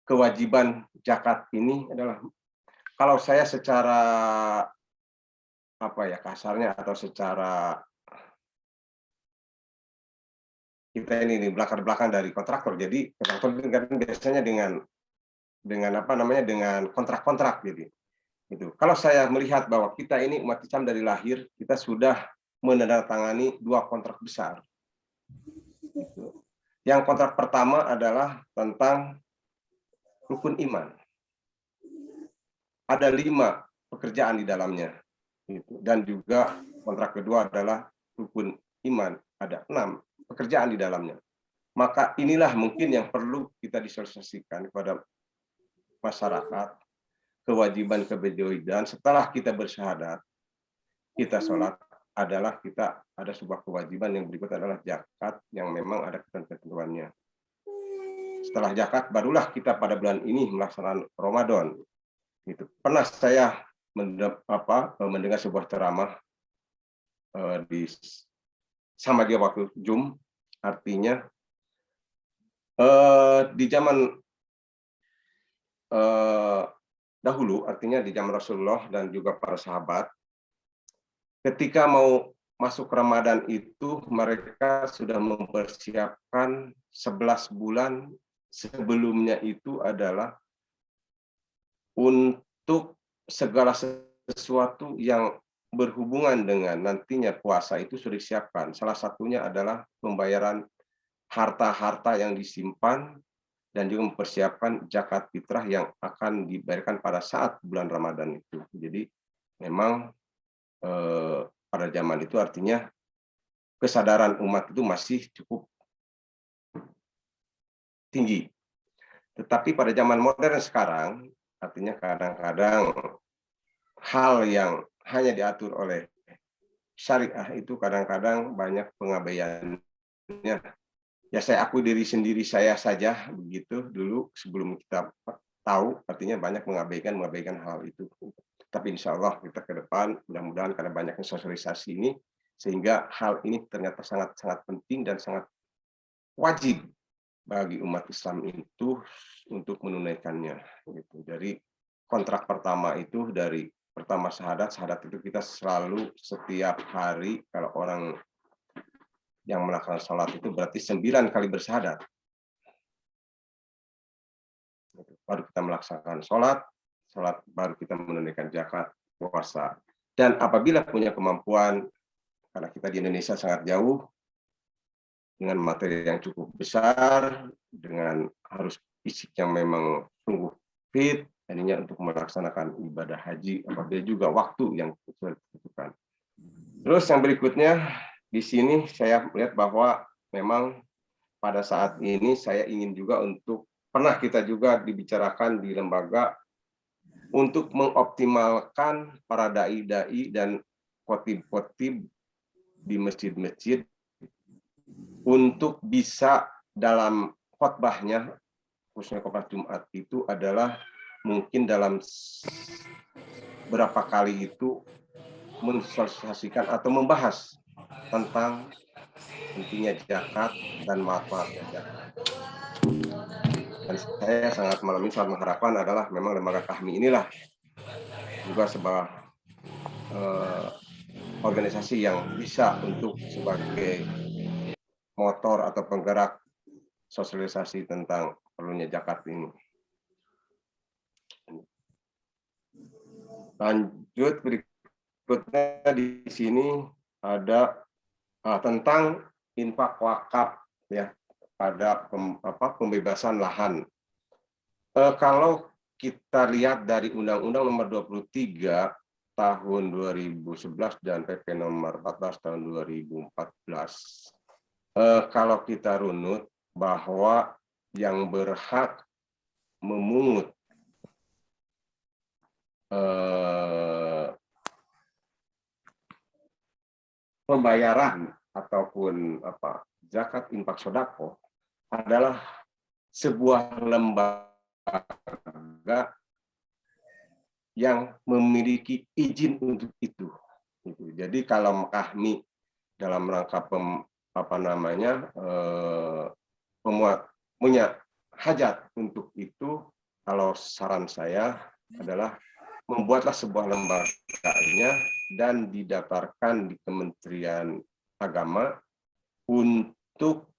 kewajiban zakat ini adalah, kalau saya secara kasarnya atau secara kita ini belakang dari kontraktor. Jadi kontraktor biasanya dengan kontrak-kontrak gitu. Itu. Kalau saya melihat bahwa kita ini umat Islam dari lahir, kita sudah menandatangani 2 kontrak besar. Itu. Yang kontrak pertama adalah tentang rukun iman. Ada 5 pekerjaan di dalamnya. Itu. Dan juga kontrak kedua adalah rukun iman. Ada 6 pekerjaan di dalamnya. Maka inilah mungkin yang perlu kita disosialisasikan kepada masyarakat. Kewajiban setelah kita bersyahadat, kita sholat, adalah kita ada sebuah kewajiban yang berikut adalah zakat yang memang ada ketentuannya. Setelah zakat barulah kita pada bulan ini melaksanakan Ramadan. Gitu. Pernah saya mendengar sebuah ceramah sama dia waktu Zoom, artinya di zaman dahulu, artinya di zaman Rasulullah dan juga para sahabat, ketika mau masuk Ramadan itu mereka sudah mempersiapkan 11 bulan sebelumnya itu adalah untuk segala sesuatu yang berhubungan dengan nantinya puasa itu sudah disiapkan. Salah satunya adalah pembayaran harta-harta yang disimpan dan juga mempersiapkan zakat fitrah yang akan dibayarkan pada saat bulan Ramadan itu. Jadi memang pada zaman itu artinya kesadaran umat itu masih cukup tinggi. Tetapi pada zaman modern sekarang, artinya kadang-kadang hal yang hanya diatur oleh syariah itu kadang-kadang banyak pengabaiannya. Ya saya akui diri sendiri saya saja begitu dulu sebelum kita tahu, artinya banyak mengabaikan hal itu. Tapi insya Allah kita ke depan mudah-mudahan karena banyaknya sosialisasi ini sehingga hal ini ternyata sangat-sangat penting dan sangat wajib bagi umat Islam itu untuk menunaikannya. Gitu. Jadi kontrak pertama itu dari pertama syahadat itu kita selalu setiap hari kalau orang yang melaksanakan sholat itu berarti 9 kali bersyahadat. Baru kita melaksanakan sholat baru kita menunaikan zakat, puasa. Dan apabila punya kemampuan, karena kita di Indonesia sangat jauh, dengan materi yang cukup besar, dengan harus fisik yang memang sungguh fit, ininya untuk melaksanakan ibadah haji, apabila juga waktu yang ditentukan. Terus yang berikutnya, di sini saya melihat bahwa memang pada saat ini saya ingin juga pernah kita juga dibicarakan di lembaga untuk mengoptimalkan para dai-dai dan khotib-khotib di masjid-masjid untuk bisa dalam khotbahnya, khususnya khotbah Jumat itu adalah mungkin dalam berapa kali itu mensosialisasikan atau membahas tentang pentingnya zakat dan manfaatnya zakat. Dan saya sangat malam ini sangat mengharapkan adalah memang lembaga kami inilah juga sebuah organisasi yang bisa untuk sebagai motor atau penggerak sosialisasi tentang perlunya zakat ini. Lanjut berikutnya di sini ada tentang infak wakaf ya pada pembebasan lahan. Kalau kita lihat dari Undang-Undang Nomor 23 tahun 2011 dan PP Nomor 14 tahun 2014, kalau kita runut bahwa yang berhak memungut pembayaran ataupun zakat infak sodako adalah sebuah lembaga yang memiliki izin untuk itu. Jadi kalau kami dalam rangka punya hajat untuk itu, kalau saran saya adalah membuatlah sebuah lembaganya dan didaftarkan di Kementerian Agama untuk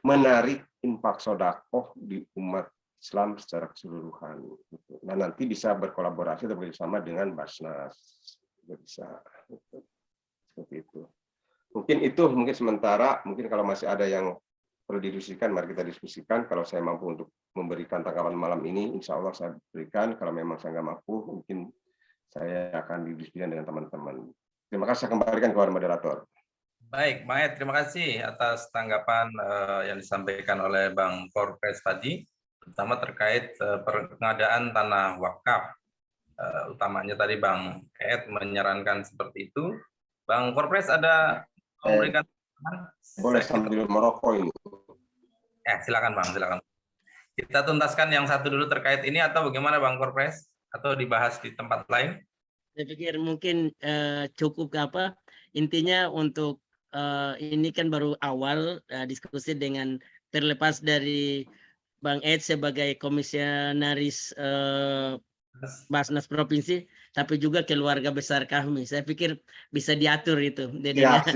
menarik infak sodakoh di umat Islam secara keseluruhan. Nah nanti bisa berkolaborasi atau bekerjasama dengan Basnas, bisa seperti itu. Mungkin sementara. Mungkin kalau masih ada yang perlu didiskusikan, mari kita diskusikan. Kalau saya mampu untuk memberikan tanggapan malam ini, insya Allah saya berikan. Kalau memang saya nggak mampu, mungkin saya akan didiskusikan dengan teman-teman. Terima kasih, saya kembalikan kepada moderator. Baik, Bang Ed, terima kasih atas tanggapan yang disampaikan oleh Bang Korpes tadi, terutama terkait pengadaan tanah wakaf. utamanya tadi Bang Ed menyarankan seperti itu. Bang Korpres ada memberikan Boleh sambil merokok ini. silakan Bang, silakan. Kita tuntaskan yang satu dulu terkait ini atau bagaimana Bang Korpres? Atau dibahas di tempat lain? Saya pikir mungkin cukup apa intinya untuk ini kan baru awal diskusi dengan terlepas dari Bang Ed sebagai komisionaris Basnas Provinsi, tapi juga keluarga besar kami. Saya pikir bisa diatur itu. Siap.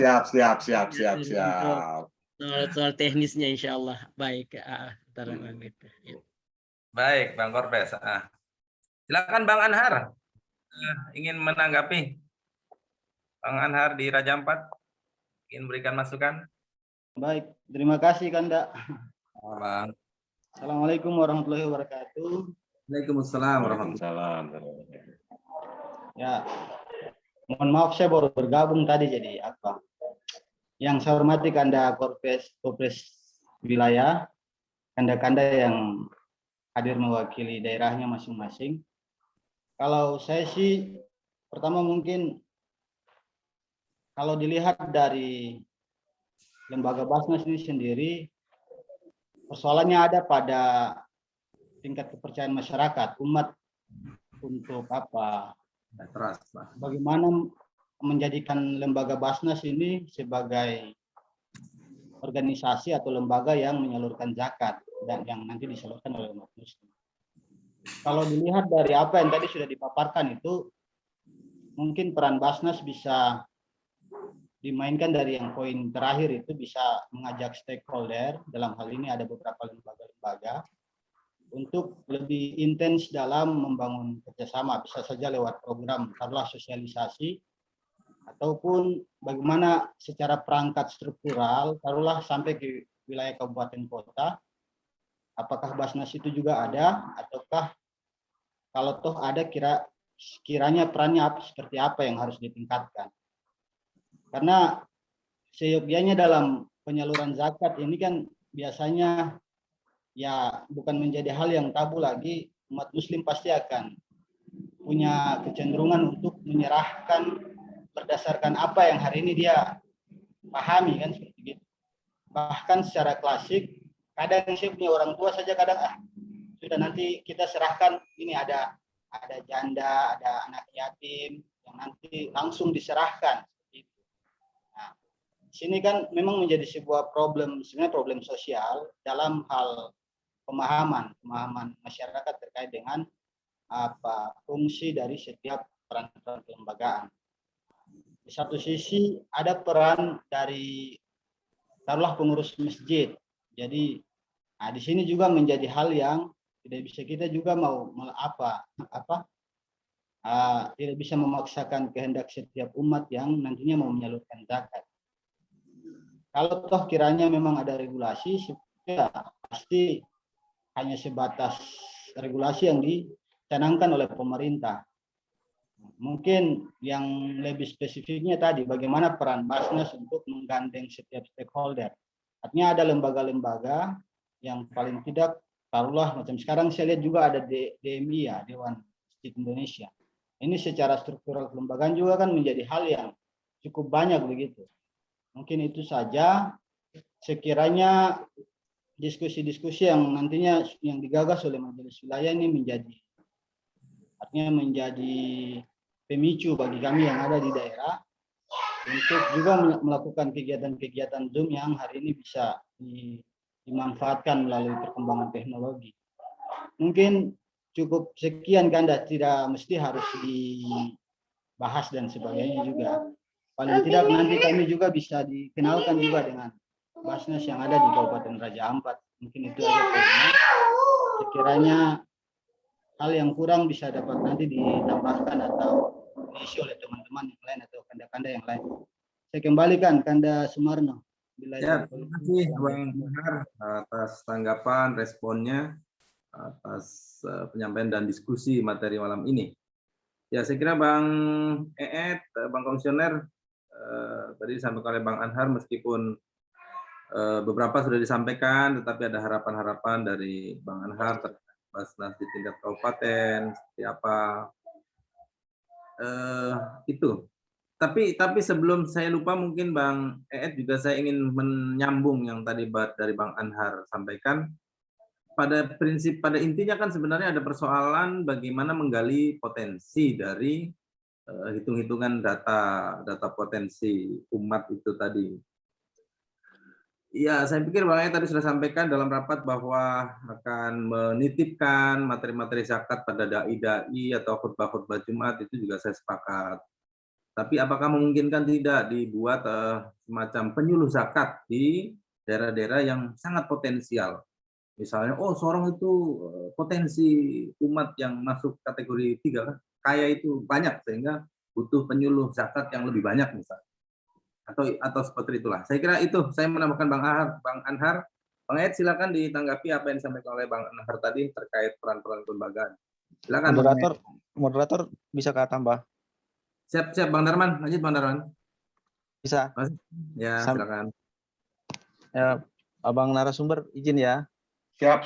Soal teknisnya insya Allah. Baik. Baik, Bang Korpes. Silakan Bang Anhar. Ingin menanggapi. Bang Anhar di Raja Ampat. Ingin berikan masukan. Baik, terima kasih Kanda. Bang. Assalamualaikum warahmatullahi wabarakatuh. Waalaikumsalam warahmatullahi Waalaikumsalam. Ya, mohon maaf saya baru bergabung tadi jadi apa? Yang saya hormati Kanda Korpres wilayah, Kanda-kanda yang hadir mewakili daerahnya masing-masing. Kalau saya sih pertama mungkin kalau dilihat dari lembaga Basnas ini sendiri, persoalannya ada pada tingkat kepercayaan masyarakat, umat untuk apa? Trust, Pak. Bagaimana menjadikan lembaga Basnas ini sebagai organisasi atau lembaga yang menyalurkan zakat dan yang nanti disalurkan oleh umat muslim. Kalau dilihat dari apa yang tadi sudah dipaparkan itu, mungkin peran Basnas bisa dimainkan dari yang poin terakhir itu bisa mengajak stakeholder, dalam hal ini ada beberapa lembaga-lembaga, untuk lebih intens dalam membangun kerjasama, bisa saja lewat program taruhlah sosialisasi, ataupun bagaimana secara perangkat struktural, taruhlah sampai ke wilayah kabupaten kota, apakah Basnas itu juga ada, ataukah kalau toh ada kiranya perannya seperti apa yang harus ditingkatkan. Karena seyogianya dalam penyaluran zakat ini kan biasanya ya bukan menjadi hal yang tabu lagi, umat muslim pasti akan punya kecenderungan untuk menyerahkan berdasarkan apa yang hari ini dia pahami kan seperti itu. Bahkan secara klasik, kadang saya punya orang tua saja kadang sudah nanti kita serahkan ini ada janda, ada anak yatim yang nanti langsung diserahkan. Nah, sini kan memang menjadi sebuah problem, sebenarnya problem sosial dalam hal pemahaman masyarakat terkait dengan apa fungsi dari setiap peran kelembagaan. Di satu sisi ada peran dari taruhlah pengurus masjid. Jadi di sini juga menjadi hal yang tidak bisa kita juga mau tidak bisa memaksakan kehendak setiap umat yang nantinya mau menyalurkan zakat. Kalau toh kiranya memang ada regulasi, ya pasti hanya sebatas regulasi yang dicanangkan oleh pemerintah. Mungkin yang lebih spesifiknya tadi, bagaimana peran Basnas untuk menggandeng setiap stakeholder. Artinya ada lembaga-lembaga yang paling tidak, taruhlah macam sekarang saya lihat juga ada DMI ya, Dewan Masjid Indonesia. Ini secara struktural kelembagaan juga kan menjadi hal yang cukup banyak begitu. Mungkin itu saja, sekiranya diskusi-diskusi yang nantinya yang digagas oleh majelis wilayah ini menjadi pemicu bagi kami yang ada di daerah untuk juga melakukan kegiatan-kegiatan Zoom yang hari ini bisa dimanfaatkan melalui perkembangan teknologi. Mungkin cukup sekian Kanda, tidak mesti harus dibahas dan sebagainya juga. Paling tidak nanti kami juga bisa dikenalkan juga dengan Basnas yang ada di Kabupaten Raja Ampat. Mungkin itu aja poinnya. Sekiranya hal yang kurang bisa dapat nanti ditambahkan atau diisi oleh teman-teman yang lain atau kanda-kanda yang lain. Saya kembalikan Kanda Sumarno. Ya, terima kasih Bang Anhar atas tanggapan, responnya, atas penyampaian dan diskusi materi malam ini. Ya, saya kira Bang Eed, Bang Komisioner, tadi disampaikan oleh Bang Anhar, meskipun beberapa sudah disampaikan, tetapi ada harapan-harapan dari Bang Anhar terkait Basnas di tingkat kabupaten, seperti apa itu. Tapi sebelum saya lupa, mungkin Bang Eed juga saya ingin menyambung yang tadi dari Bang Anhar sampaikan. Pada intinya kan sebenarnya ada persoalan bagaimana menggali potensi dari hitung-hitungan data potensi umat itu tadi. Ya, saya pikir Bang Eed tadi sudah sampaikan dalam rapat bahwa akan menitipkan materi-materi zakat pada dai-dai atau khutbah-khutbah Jumat, itu juga saya sepakat. Tapi apakah memungkinkan tidak dibuat semacam penyuluh zakat di daerah-daerah yang sangat potensial? Misalnya, oh Sorong itu potensi umat yang masuk kategori 3 kaya itu banyak, sehingga butuh penyuluh zakat yang lebih banyak misalnya. Atau seperti itulah. Saya kira itu, saya menambahkan Bang Anhar. Bang Eed silakan ditanggapi apa yang disampaikan oleh Bang Anhar tadi terkait peran-peran kelembagaan. Silakan. Moderator bisa tambah. Siap, Bang Darman. Lanjut Bang Darman. Bisa. Ya, silakan. Ya, Abang narasumber izin ya. Siap.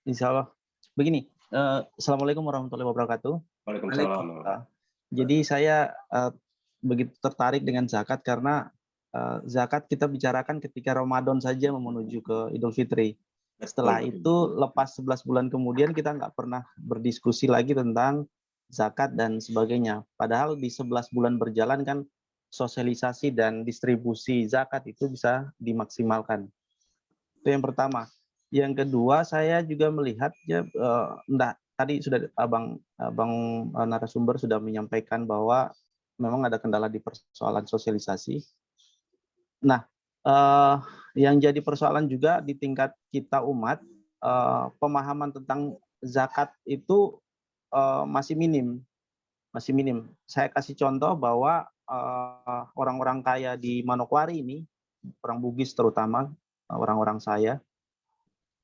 Insya Allah. Begini, Assalamualaikum warahmatullahi wabarakatuh. Waalaikumsalam. Jadi saya begitu tertarik dengan zakat karena zakat kita bicarakan ketika Ramadan saja menuju ke Idul Fitri. Setelah itu lepas 11 bulan kemudian kita nggak pernah berdiskusi lagi tentang zakat dan sebagainya. Padahal di 11 bulan berjalan kan sosialisasi dan distribusi zakat itu bisa dimaksimalkan. Itu yang pertama. Yang kedua, saya juga melihat ya, tadi sudah abang narasumber sudah menyampaikan bahwa memang ada kendala di persoalan sosialisasi. Nah, yang jadi persoalan juga di tingkat kita umat, pemahaman tentang zakat itu masih minim. Saya kasih contoh bahwa orang-orang kaya di Manokwari ini, orang Bugis terutama, orang-orang saya,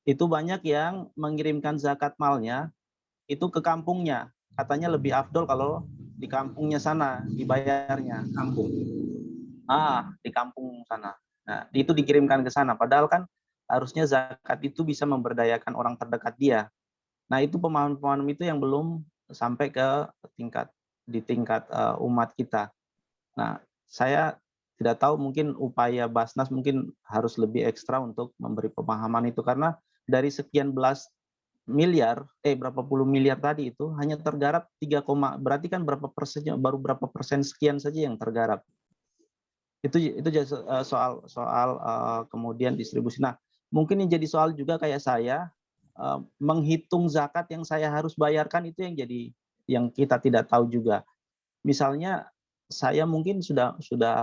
itu banyak yang mengirimkan zakat malnya itu ke kampungnya. Katanya lebih afdol kalau di kampungnya sana dibayarnya. Di kampung sana. Nah, itu dikirimkan ke sana. Padahal kan harusnya zakat itu bisa memberdayakan orang terdekat dia. Nah, itu pemahaman-pemahaman itu yang belum sampai ke tingkat umat kita. Nah, saya tidak tahu, mungkin upaya Basnas mungkin harus lebih ekstra untuk memberi pemahaman itu, karena dari sekian belas miliar, berapa puluh miliar tadi itu hanya tergarap 3, berarti kan berapa persennya, baru berapa persen sekian saja yang tergarap. Itu soal kemudian distribusi. Nah, mungkin yang jadi soal juga kayak saya menghitung zakat yang saya harus bayarkan, itu yang kita tidak tahu juga. Misalnya saya mungkin sudah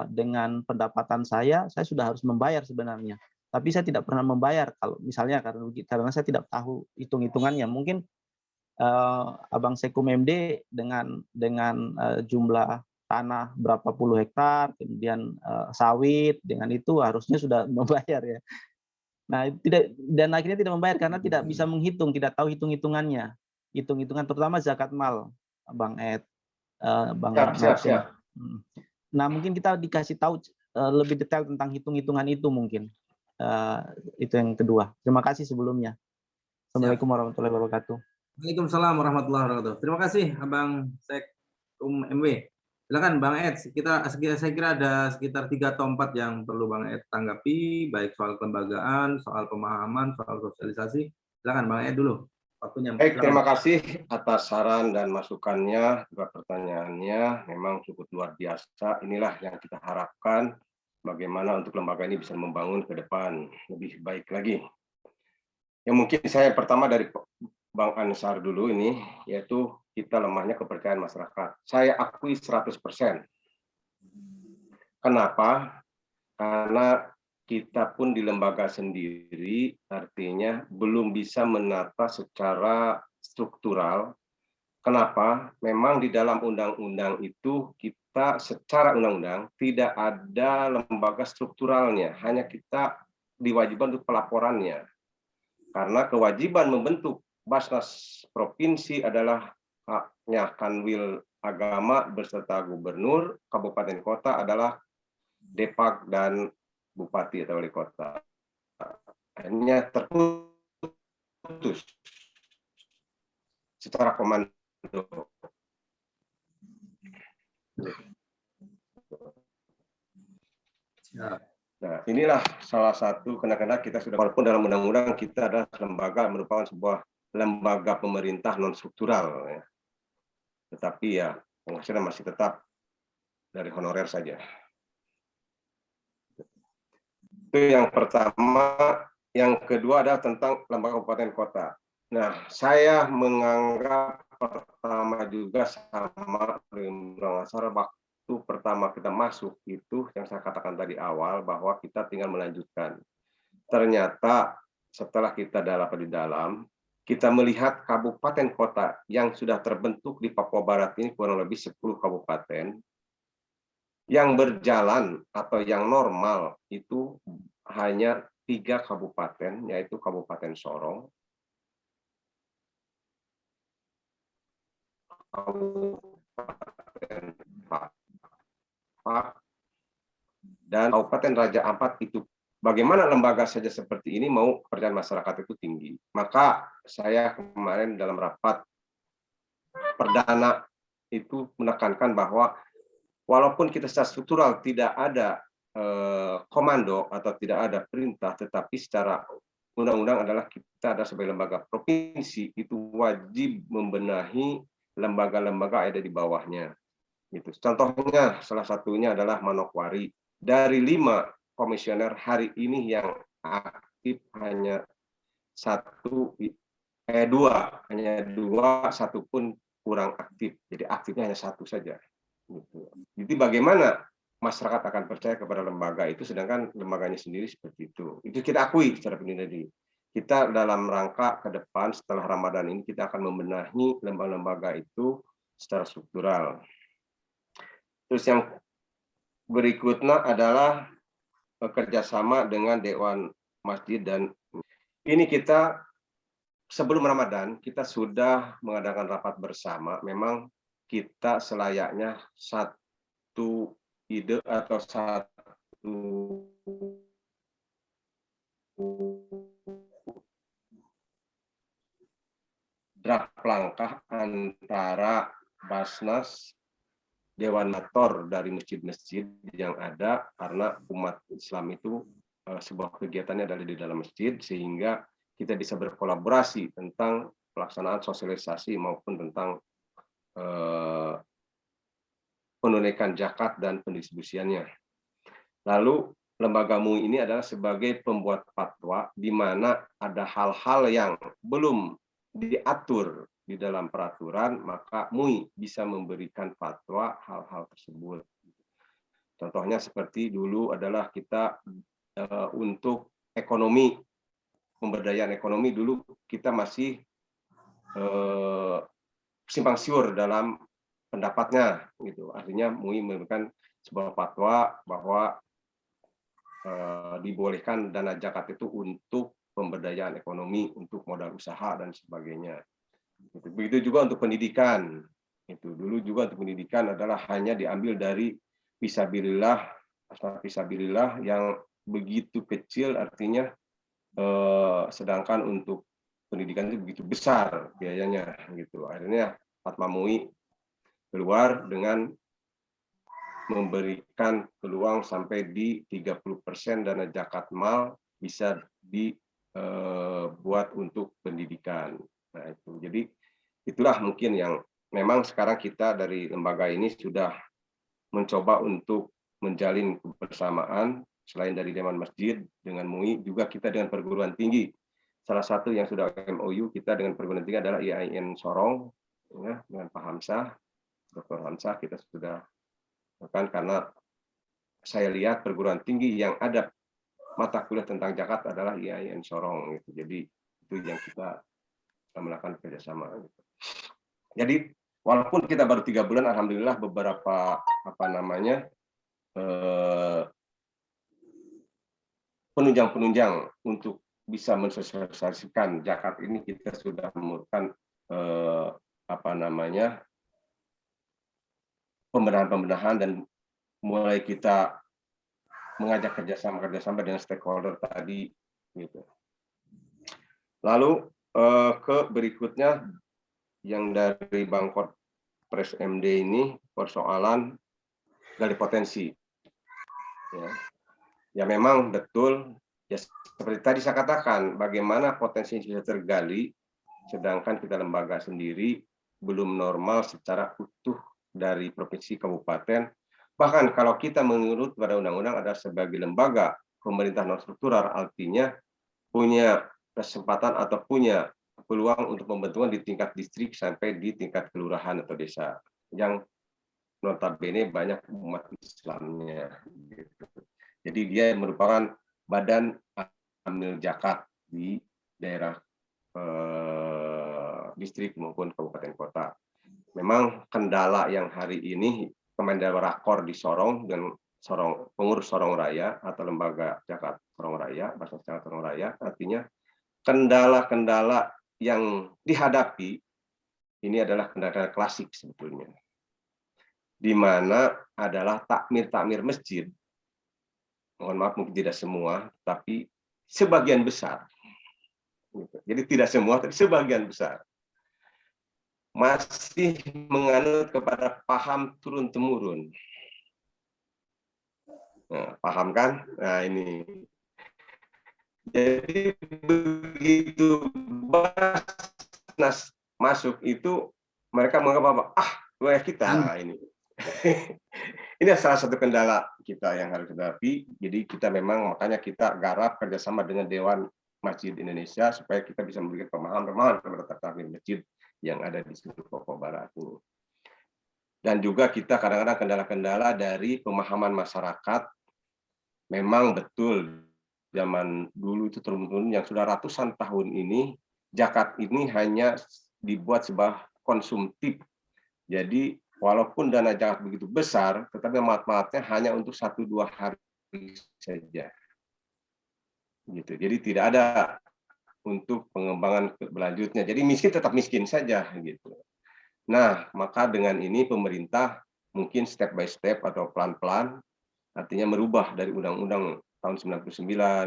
dengan pendapatan saya sudah harus membayar sebenarnya, tapi saya tidak pernah membayar kalau misalnya karena saya tidak tahu hitung-hitungannya. Mungkin Abang Sekum MD dengan jumlah tanah berapa puluh hektar, kemudian sawit, dengan itu harusnya sudah membayar ya. Nah, dan akhirnya tidak membayar karena tidak bisa menghitung, tidak tahu hitungan terutama zakat mal, Bang Ed, Bang. Siap. Nah, mungkin kita dikasih tahu lebih detail tentang hitung-hitungan itu mungkin. Itu yang kedua. Terima kasih sebelumnya. Assalamualaikum warahmatullahi wabarakatuh. Waalaikumsalam warahmatullahi wabarakatuh. Terima kasih Abang Sekum MW. Silakan Bang Ed. Saya kira ada sekitar 3 atau 4 yang perlu Bang Ed tanggapi, baik soal kelembagaan, soal pemahaman, soal sosialisasi. Silakan Bang Ed dulu. Waktunya. Baik, terima kasih atas saran dan masukannya, juga pertanyaannya memang cukup luar biasa. Inilah yang kita harapkan, bagaimana untuk lembaga ini bisa membangun ke depan lebih baik lagi. Yang mungkin saya pertama dari Bang Ansar dulu ini, yaitu kita lemahnya kepercayaan masyarakat. Saya akui 100%. Kenapa? Karena kita pun di lembaga sendiri artinya belum bisa menata secara struktural. Kenapa? Memang di dalam undang-undang itu kita secara undang-undang tidak ada lembaga strukturalnya, hanya kita diwajibkan untuk pelaporannya. Karena kewajiban membentuk Basnas Provinsi adalah haknya Kanwil Agama beserta Gubernur, Kabupaten Kota adalah Depak dan Bupati atau Wali Kota. Hanya terputus secara komando. Nah, inilah salah satu karena kita sudah, walaupun dalam undang-undang kita adalah lembaga merupakan sebuah lembaga pemerintah non struktural, ya. Tetapi ya penghasilan masih tetap dari honorer saja. Itu yang pertama. Yang kedua adalah tentang lembaga kabupaten kota. Nah, saya menganggap pertama juga sama dengan Asar, waktu pertama kita masuk itu yang saya katakan tadi awal bahwa kita tinggal melanjutkan. Ternyata setelah kita di dalam, kita melihat kabupaten kota yang sudah terbentuk di Papua Barat ini kurang lebih 10 kabupaten yang berjalan atau yang normal itu hanya 3 kabupaten, yaitu Kabupaten Sorong, Kabupaten Pak, dan Kabupaten Raja Ampat. Itu bagaimana lembaga saja seperti ini mau kepercayaan masyarakat itu tinggi. Maka saya kemarin dalam rapat perdana itu menekankan bahwa walaupun kita secara struktural tidak ada komando atau tidak ada perintah, tetapi secara undang-undang adalah kita ada sebagai lembaga provinsi itu wajib membenahi lembaga-lembaga ada di bawahnya. Gitu. Contohnya salah satunya adalah Manokwari. Dari 5 komisioner hari ini yang aktif hanya 2, 1 pun kurang aktif. Jadi aktifnya hanya 1 saja. Gitu. Jadi bagaimana masyarakat akan percaya kepada lembaga itu, sedangkan lembaganya sendiri seperti itu. Itu kita akui secara pribadi. Kita dalam rangka ke depan setelah Ramadan ini kita akan membenahi lembaga-lembaga itu secara struktural. Terus yang berikutnya adalah kerjasama dengan Dewan Masjid, dan ini kita sebelum Ramadan kita sudah mengadakan rapat bersama. Memang kita selayaknya satu ide atau satu draft langkah antara Basnas, Dewan Mator dari masjid-masjid yang ada, karena umat Islam itu sebuah kegiatannya adalah di dalam masjid, sehingga kita bisa berkolaborasi tentang pelaksanaan sosialisasi maupun tentang penunaikan zakat dan pendistribusiannya. Lalu lembaga MUI ini adalah sebagai pembuat fatwa di mana ada hal-hal yang belum diatur di dalam peraturan, maka MUI bisa memberikan fatwa hal-hal tersebut. Contohnya seperti dulu adalah kita untuk ekonomi, pemberdayaan ekonomi, dulu kita masih simpang siur dalam pendapatnya, gitu. Artinya MUI memberikan sebuah fatwa bahwa dibolehkan dana zakat itu untuk pemberdayaan ekonomi, untuk modal usaha dan sebagainya. Begitu juga untuk pendidikan. Itu dulu juga untuk pendidikan adalah hanya diambil dari fisabilillah yang begitu kecil, artinya sedangkan untuk pendidikan itu begitu besar biayanya, gitu. Akhirnya Fatwa MUI keluar dengan memberikan peluang sampai di 30% dana zakat mal bisa dibuat untuk pendidikan. Nah, itu. Jadi itulah mungkin yang memang sekarang kita dari lembaga ini sudah mencoba untuk menjalin kebersamaan selain dari Dewan Masjid dengan MUI, juga kita dengan perguruan tinggi. Salah satu yang sudah MOU kita dengan perguruan tinggi adalah IAIN Sorong, ya, dengan Pak Hamzah, Dr. Hamzah, kita sudah kan, karena saya lihat perguruan tinggi yang ada mata kuliah tentang zakat adalah IAIN Sorong, gitu. Jadi itu yang kita melakukan kerjasama. Gitu. Jadi walaupun kita baru 3 bulan, alhamdulillah beberapa penunjang-penunjang untuk bisa mensosialisasikan zakat ini kita sudah memerlukan pembenahan-pembenahan, dan mulai kita mengajak kerjasama dengan stakeholder tadi, gitu. Lalu ke berikutnya yang dari Bangkot Pres MD ini persoalan gali potensi. Ya. Ya memang betul, ya seperti tadi saya katakan, bagaimana potensi yang bisa tergali, sedangkan kita lembaga sendiri belum normal secara utuh dari provinsi kabupaten. Bahkan kalau kita menurut pada undang-undang adalah sebagai lembaga pemerintah non struktural, artinya punya kesempatan atau punya peluang untuk pembentukan di tingkat distrik sampai di tingkat kelurahan atau desa yang notabene banyak umat Islamnya. Gitu. Jadi dia merupakan badan amil zakat di daerah distrik maupun kabupaten kota. Memang kendala yang hari ini Kemendagri di Sorong dan pengurus Sorong Raya atau lembaga zakat Sorong Raya, Basnas Zakat Sorong Raya, artinya kendala-kendala yang dihadapi ini adalah kendala klasik sebetulnya, di mana adalah takmir masjid. Mohon maaf mungkin tidak semua, tapi sebagian besar. Jadi tidak semua, tapi sebagian besar masih menganut kepada paham turun-temurun. Nah, paham kan? Nah ini. Jadi begitu Basnas masuk itu mereka menganggap apa? Wilayah kita ini. Ini salah satu kendala kita yang harus dihadapi. Jadi kita memang makanya kita garap kerjasama dengan Dewan Masjid Indonesia supaya kita bisa memberikan pemahaman kepada takmir masjid yang ada di seluruh Papua Barat ini. Dan juga kita kadang-kadang kendala-kendala dari pemahaman masyarakat. Memang betul zaman dulu itu turun-turun yang sudah ratusan tahun ini zakat ini hanya dibuat sebuah konsumtif. Jadi walaupun dana zakat begitu besar, tetapi manfaatnya hanya untuk 1-2 hari saja. Gitu. Jadi tidak ada untuk pengembangan berlanjutnya. Jadi miskin tetap miskin saja gitu. Nah, maka dengan ini pemerintah mungkin step by step atau pelan-pelan artinya merubah dari undang-undang tahun 99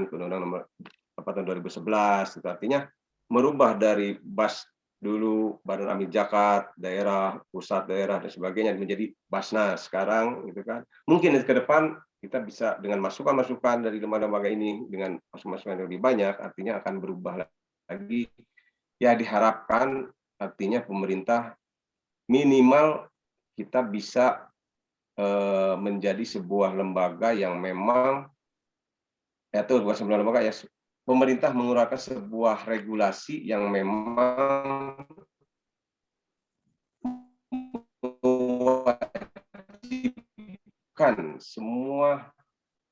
ke undang-undang nomor tahun 2011 itu artinya merubah dari dulu Badan Amil Zakat daerah, pusat daerah dan sebagainya menjadi Basnas sekarang gitu kan. Mungkin ke depan kita bisa dengan masukan-masukan dari lembaga-lembaga ini dengan masukan-masukan yang lebih banyak artinya akan berubah lagi. Ya diharapkan artinya pemerintah minimal kita bisa menjadi sebuah lembaga yang memang itu bukan sebuah lembaga ya pemerintah mengeluarkan sebuah regulasi yang memang mewajibkan semua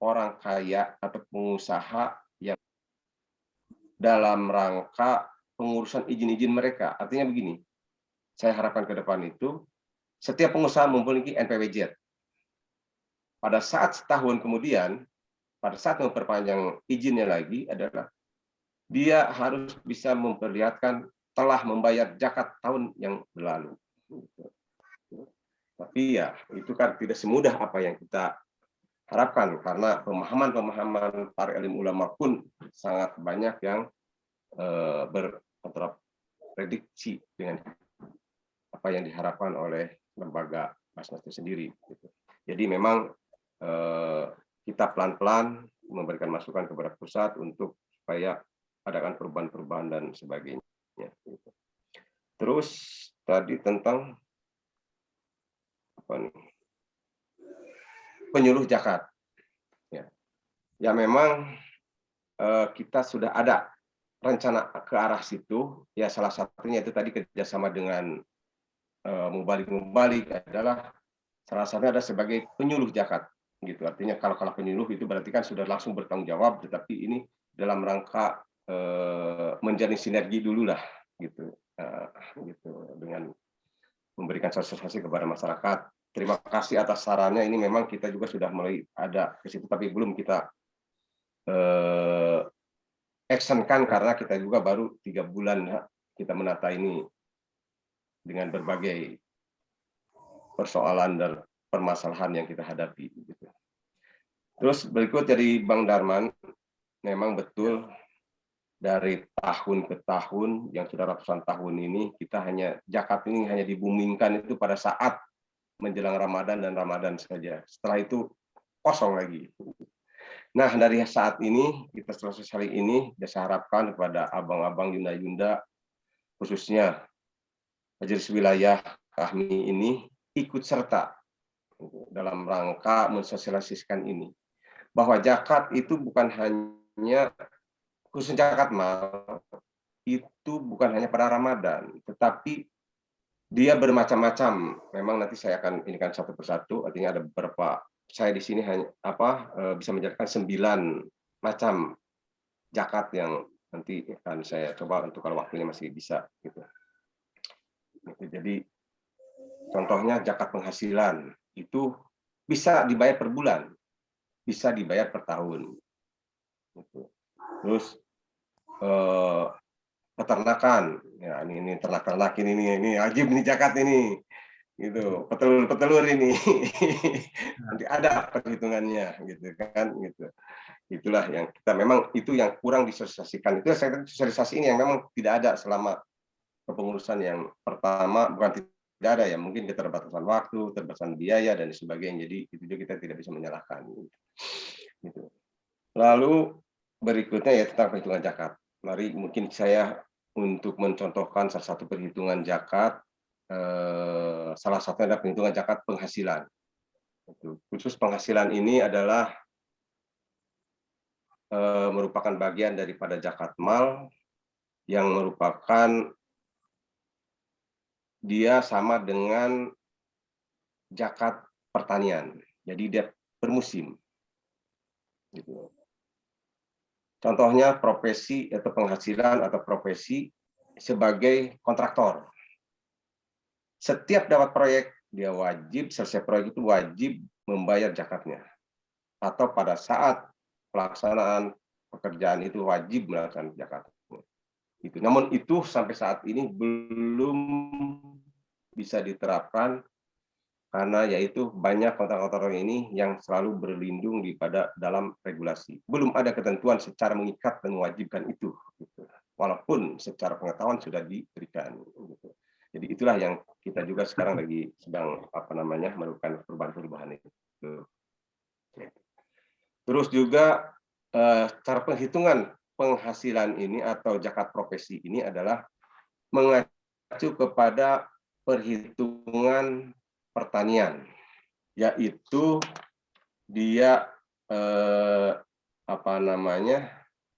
orang kaya atau pengusaha yang dalam rangka pengurusan izin-izin mereka. Artinya begini, saya harapkan ke depan itu setiap pengusaha memiliki NPWJ. Pada saat setahun kemudian, pada saat memperpanjang izinnya lagi adalah dia harus bisa memperlihatkan telah membayar zakat tahun yang berlalu. Tapi ya itu kan tidak semudah apa yang kita harapkan karena pemahaman para alim ulama pun sangat banyak yang berkontradiksi dengan apa yang diharapkan oleh lembaga Basnas itu sendiri. Jadi memang kita pelan-pelan memberikan masukan kepada pusat untuk supaya adakan perubahan-perubahan dan sebagainya. Terus tadi tentang apa nih? Penyuluh zakat. Ya memang kita sudah ada rencana ke arah situ. Ya salah satunya itu tadi kerjasama dengan Mubalik adalah salah satunya ada sebagai penyuluh zakat. Gitu artinya kalau penyuluh itu berarti kan sudah langsung bertanggung jawab, tetapi ini dalam rangka menjalin sinergi dulu lah gitu dengan memberikan sosialisasi kepada masyarakat. Terima kasih atas sarannya. Ini memang kita juga sudah mulai ada ke situ, tapi belum kita actionkan karena kita juga baru 3 bulan kita menata ini dengan berbagai persoalan dan permasalahan yang kita hadapi. Gitu. Terus berikut dari Bang Darman, memang betul dari tahun ke tahun yang sudah ratusan tahun ini kita zakat ini hanya dibumingkan itu pada saat menjelang Ramadan dan Ramadan saja. Setelah itu kosong lagi. Nah, dari saat ini, kita selesai kali ini, saya harapkan kepada abang-abang Yunda-Yunda, khususnya majelis wilayah kami ini, ikut serta dalam rangka mensosialisasikan ini. Bahwa zakat itu bukan hanya, khususnya zakat mal, itu bukan hanya pada Ramadan, tetapi dia bermacam-macam. Memang nanti saya akan inikan satu persatu, artinya ada beberapa. Saya di sini hanya bisa menjelaskan 9 macam zakat yang nanti akan saya coba untuk kalau waktunya masih bisa gitu. Jadi contohnya zakat penghasilan itu bisa dibayar per bulan, bisa dibayar per tahun. Terus peternakan, ya ini ternak-ternak ini wajib ini zakat ini. Gitu, petelur ini nanti ada perhitungannya gitu kan gitu. Itulah yang kita memang itu yang kurang disosialisasikan. Itu saya sosialisasi ini yang memang tidak ada selama kepengurusan yang pertama, bukan tidak ada ya, mungkin keterbatasan waktu, keterbatasan biaya dan sebagainya. Jadi itu juga kita tidak bisa menyalahkan gitu. Lalu berikutnya ya tentang perhitungan zakat. Mari mungkin saya untuk mencontohkan salah satu perhitungan zakat. Salah satunya adalah perhitungan zakat penghasilan. Khusus penghasilan ini adalah merupakan bagian daripada zakat mal yang merupakan dia sama dengan zakat pertanian. Jadi dia bermusim. Gitu. Contohnya profesi atau penghasilan atau profesi sebagai kontraktor. Setiap dapat proyek, dia wajib, selesai proyek itu wajib membayar zakatnya. Atau pada saat pelaksanaan pekerjaan itu wajib melaksanakan zakat. Itu. Namun itu sampai saat ini belum bisa diterapkan karena yaitu banyak kontraktor ini yang selalu berlindung pada dalam regulasi. Belum ada ketentuan secara mengikat dan mewajibkan itu. Gitu. Walaupun secara pengetahuan sudah diberikan. Gitu. Jadi itulah yang kita juga sekarang lagi sedang melakukan perubahan-perubahan itu. Terus juga cara penghitungan penghasilan ini atau zakat profesi ini adalah mengacu kepada perhitungan pertanian, yaitu dia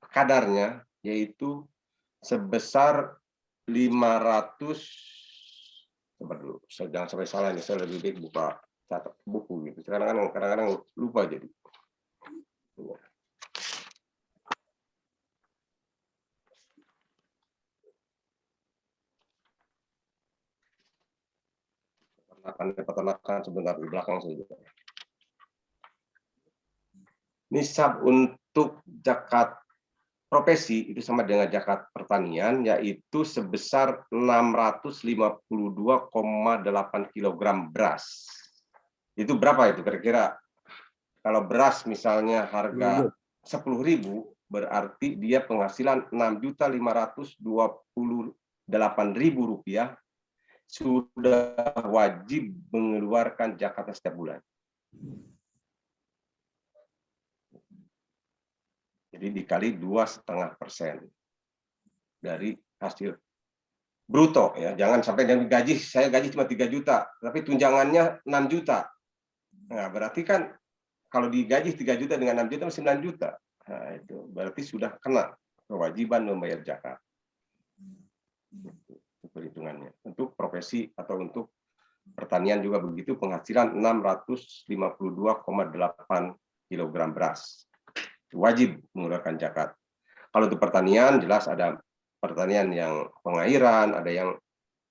kadarnya yaitu sebesar 500. Coba dulu, jangan sampai salah nih, saya lebih baik buka catat buku gitu. Kadang-kadang lupa jadi. Peternakan sebentar di belakang saja. Nisab untuk zakat profesi itu sama dengan zakat pertanian, yaitu sebesar 652,8 kg beras. Itu berapa itu kira-kira? Kalau beras misalnya harga 10.000, berarti dia penghasilan 6.528.000 rupiah, sudah wajib mengeluarkan zakatnya setiap bulan. Jadi dikali 2,5% dari hasil bruto ya. Jangan sampai dengan gaji, saya gaji cuma 3 juta, tapi tunjangannya 6 juta. Nah, berarti kan kalau digaji 3 juta dengan 6 juta 9 juta. Nah, itu berarti sudah kena kewajiban membayar zakat. Perhitungannya. Untuk profesi atau untuk pertanian juga begitu, penghasilan 652,8 kg beras. Wajib mengeluarkan zakat. Kalau untuk pertanian jelas ada pertanian yang pengairan, ada yang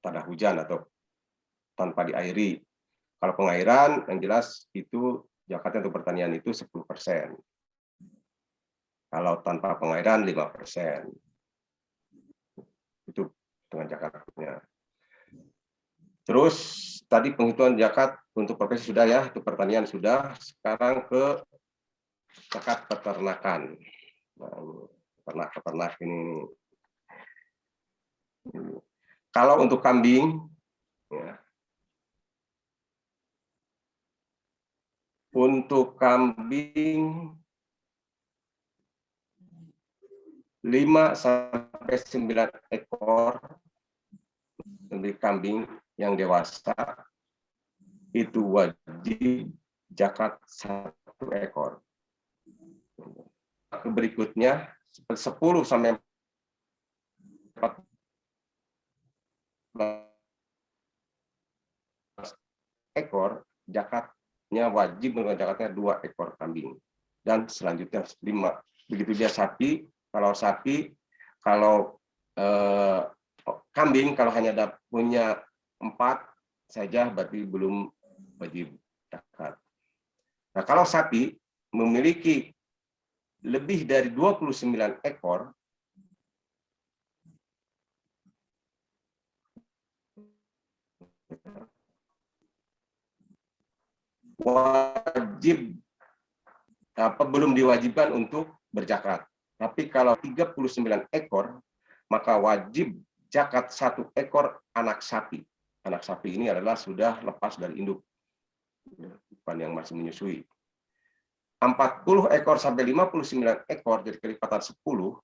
tanah hujan atau tanpa diairi. Kalau pengairan yang jelas itu zakatnya untuk pertanian itu 10%. Kalau tanpa pengairan 5%. Itu dengan zakatnya. Terus tadi penghitungan zakat untuk profesi sudah ya, untuk pertanian sudah. Sekarang ke zakat peternakan. Nah, peternak ini. Kalau untuk kambing, ya, untuk kambing sampai 9 ekor kambing yang dewasa itu wajib zakat 1 ekor. Berikutnya 10 sampai 14 ekor zakatnya wajib mengeluarkan zakatnya 2 ekor kambing, dan selanjutnya 5. Begitu dia sapi, kalau kambing kalau hanya ada punya 4 saja berarti belum wajib zakat. Nah, kalau sapi memiliki lebih dari 29 ekor, wajib belum diwajibkan untuk berzakat. Tapi kalau 39 ekor, maka wajib zakat 1 ekor anak sapi. Anak sapi ini adalah sudah lepas dari induk, bukan yang masih menyusui. 40 ekor sampai 59 ekor, jadi kelipatan 10,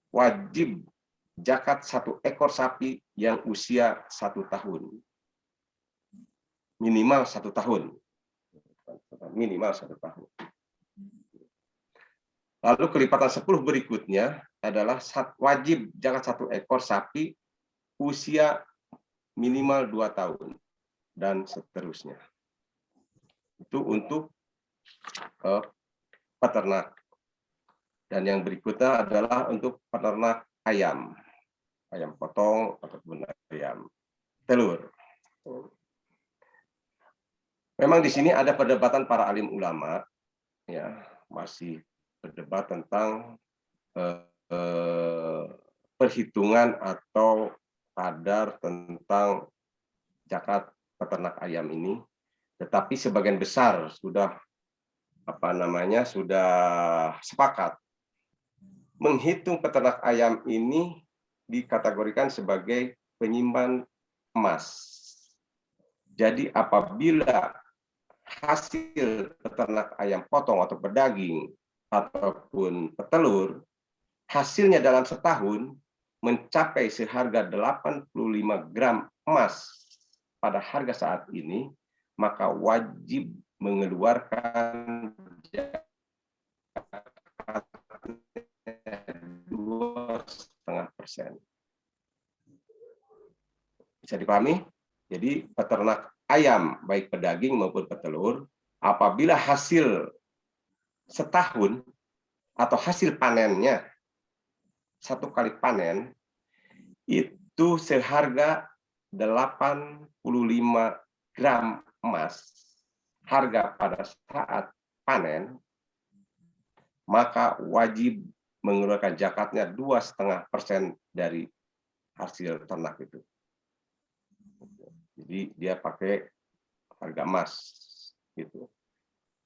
wajib zakat 1 ekor sapi yang usia 1 tahun. Minimal 1 tahun. Minimal 1 tahun. Lalu kelipatan 10 berikutnya adalah wajib zakat 1 ekor sapi usia minimal 2 tahun dan seterusnya. Itu untuk peternak. Dan yang berikutnya adalah untuk peternak ayam. Ayam potong ataupun ayam telur. Memang di sini ada perdebatan para alim ulama, ya, masih berdebat tentang perhitungan atau kadar tentang zakat peternak ayam ini, tetapi sebagian besar sudah sudah sepakat menghitung peternak ayam ini dikategorikan sebagai penyimpan emas. Jadi apabila hasil peternak ayam potong atau pedaging ataupun petelur, hasilnya dalam setahun mencapai seharga 85 gram emas pada harga saat ini, maka wajib mengeluarkan 2,5%. Bisa dipahami? Jadi peternak ayam, baik pedaging maupun petelur, apabila hasil setahun atau hasil panennya 1 kali panen itu seharga 85 gram emas harga pada saat panen, maka wajib mengeluarkan zakatnya 2,5% dari hasil ternak itu. Jadi dia pakai harga emas gitu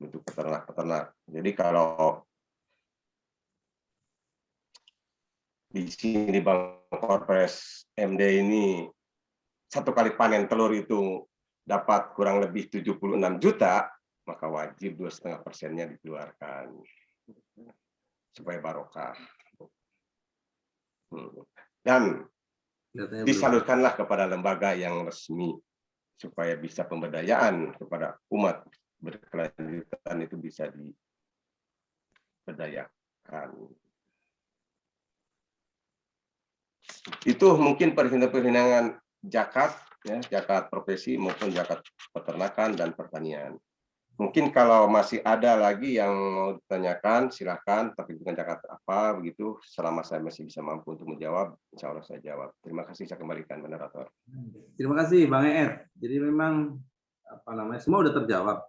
untuk peternak-peternak. Jadi kalau di sini Bang Korpres MD ini 1 kali panen telur itu dapat kurang lebih 76 juta, maka wajib 2,5%-nya dikeluarkan supaya barokah. Dan disalurkanlah kepada lembaga yang resmi supaya bisa pemberdayaan kepada umat berkelanjutan itu bisa diberdayakan. Itu mungkin perhitungan zakat, ya, zakat profesi maupun zakat peternakan dan pertanian. Mungkin kalau masih ada lagi yang mau ditanyakan, silakan. Tapi bukan zakat apa begitu. Selama saya masih bisa mampu untuk menjawab, insya Allah saya jawab. Terima kasih, saya kembalikan moderator. Terima kasih Bang Eet. Jadi memang semua udah terjawab.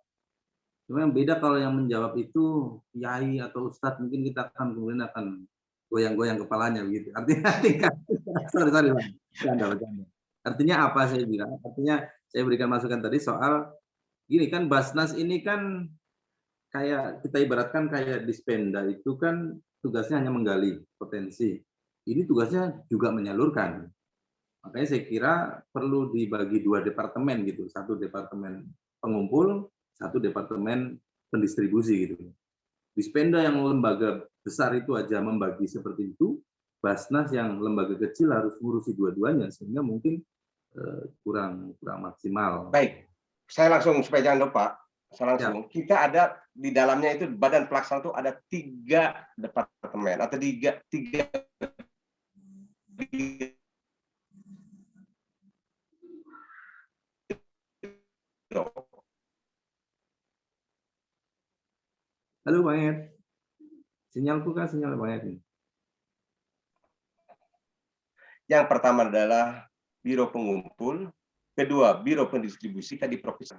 Cuma yang beda kalau yang menjawab itu kiai atau ustadz, mungkin kita akan kemudian akan goyang-goyang kepalanya begitu. Artinya sorry Bang. Bercanda. Artinya apa saya bilang? Artinya saya berikan masukan tadi soal gini kan, Basnas ini kan kayak kita ibaratkan kayak Dispenda itu kan tugasnya hanya menggali potensi. Ini tugasnya juga menyalurkan. Makanya saya kira perlu dibagi 2 departemen gitu. 1 departemen pengumpul, 1 departemen pendistribusi gitu. Dispenda yang lembaga besar itu aja membagi seperti itu, Basnas yang lembaga kecil harus ngurusi dua-duanya, sehingga mungkin kurang maksimal. Baik, saya langsung supaya jangan lupa, saya langsung. Kita ada di dalamnya itu badan pelaksana itu ada 3 departemen atau tiga Halo Bang Ed, sinyalku kan sinyal Bang Ed. Yang pertama adalah biro pengumpul, kedua biro pendistribusi di provinsi.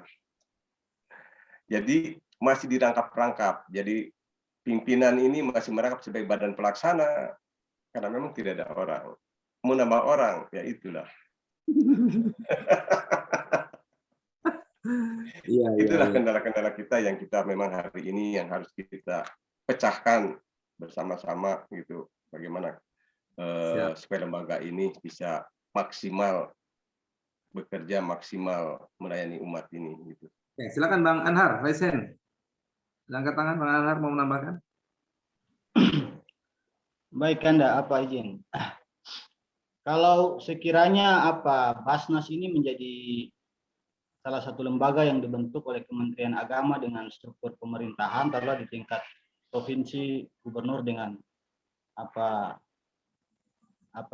Jadi masih dirangkap-rangkap. Jadi pimpinan ini masih merangkap sebagai badan pelaksana karena memang tidak ada orang. Mau nambah orang, ya itulah. Itulah kendala-kendala kita yang kita memang hari ini yang harus kita pecahkan bersama-sama gitu. Bagaimana supaya lembaga ini bisa maksimal bekerja, maksimal melayani umat ini gitu. Oke, silakan Bang Anhar, raise hand. Angkat tangan Bang Anhar mau menambahkan. Baik Kanda, apa izin? Kalau sekiranya Basnas ini menjadi salah satu lembaga yang dibentuk oleh Kementerian Agama dengan struktur pemerintahan, taruhlah di tingkat provinsi, gubernur dengan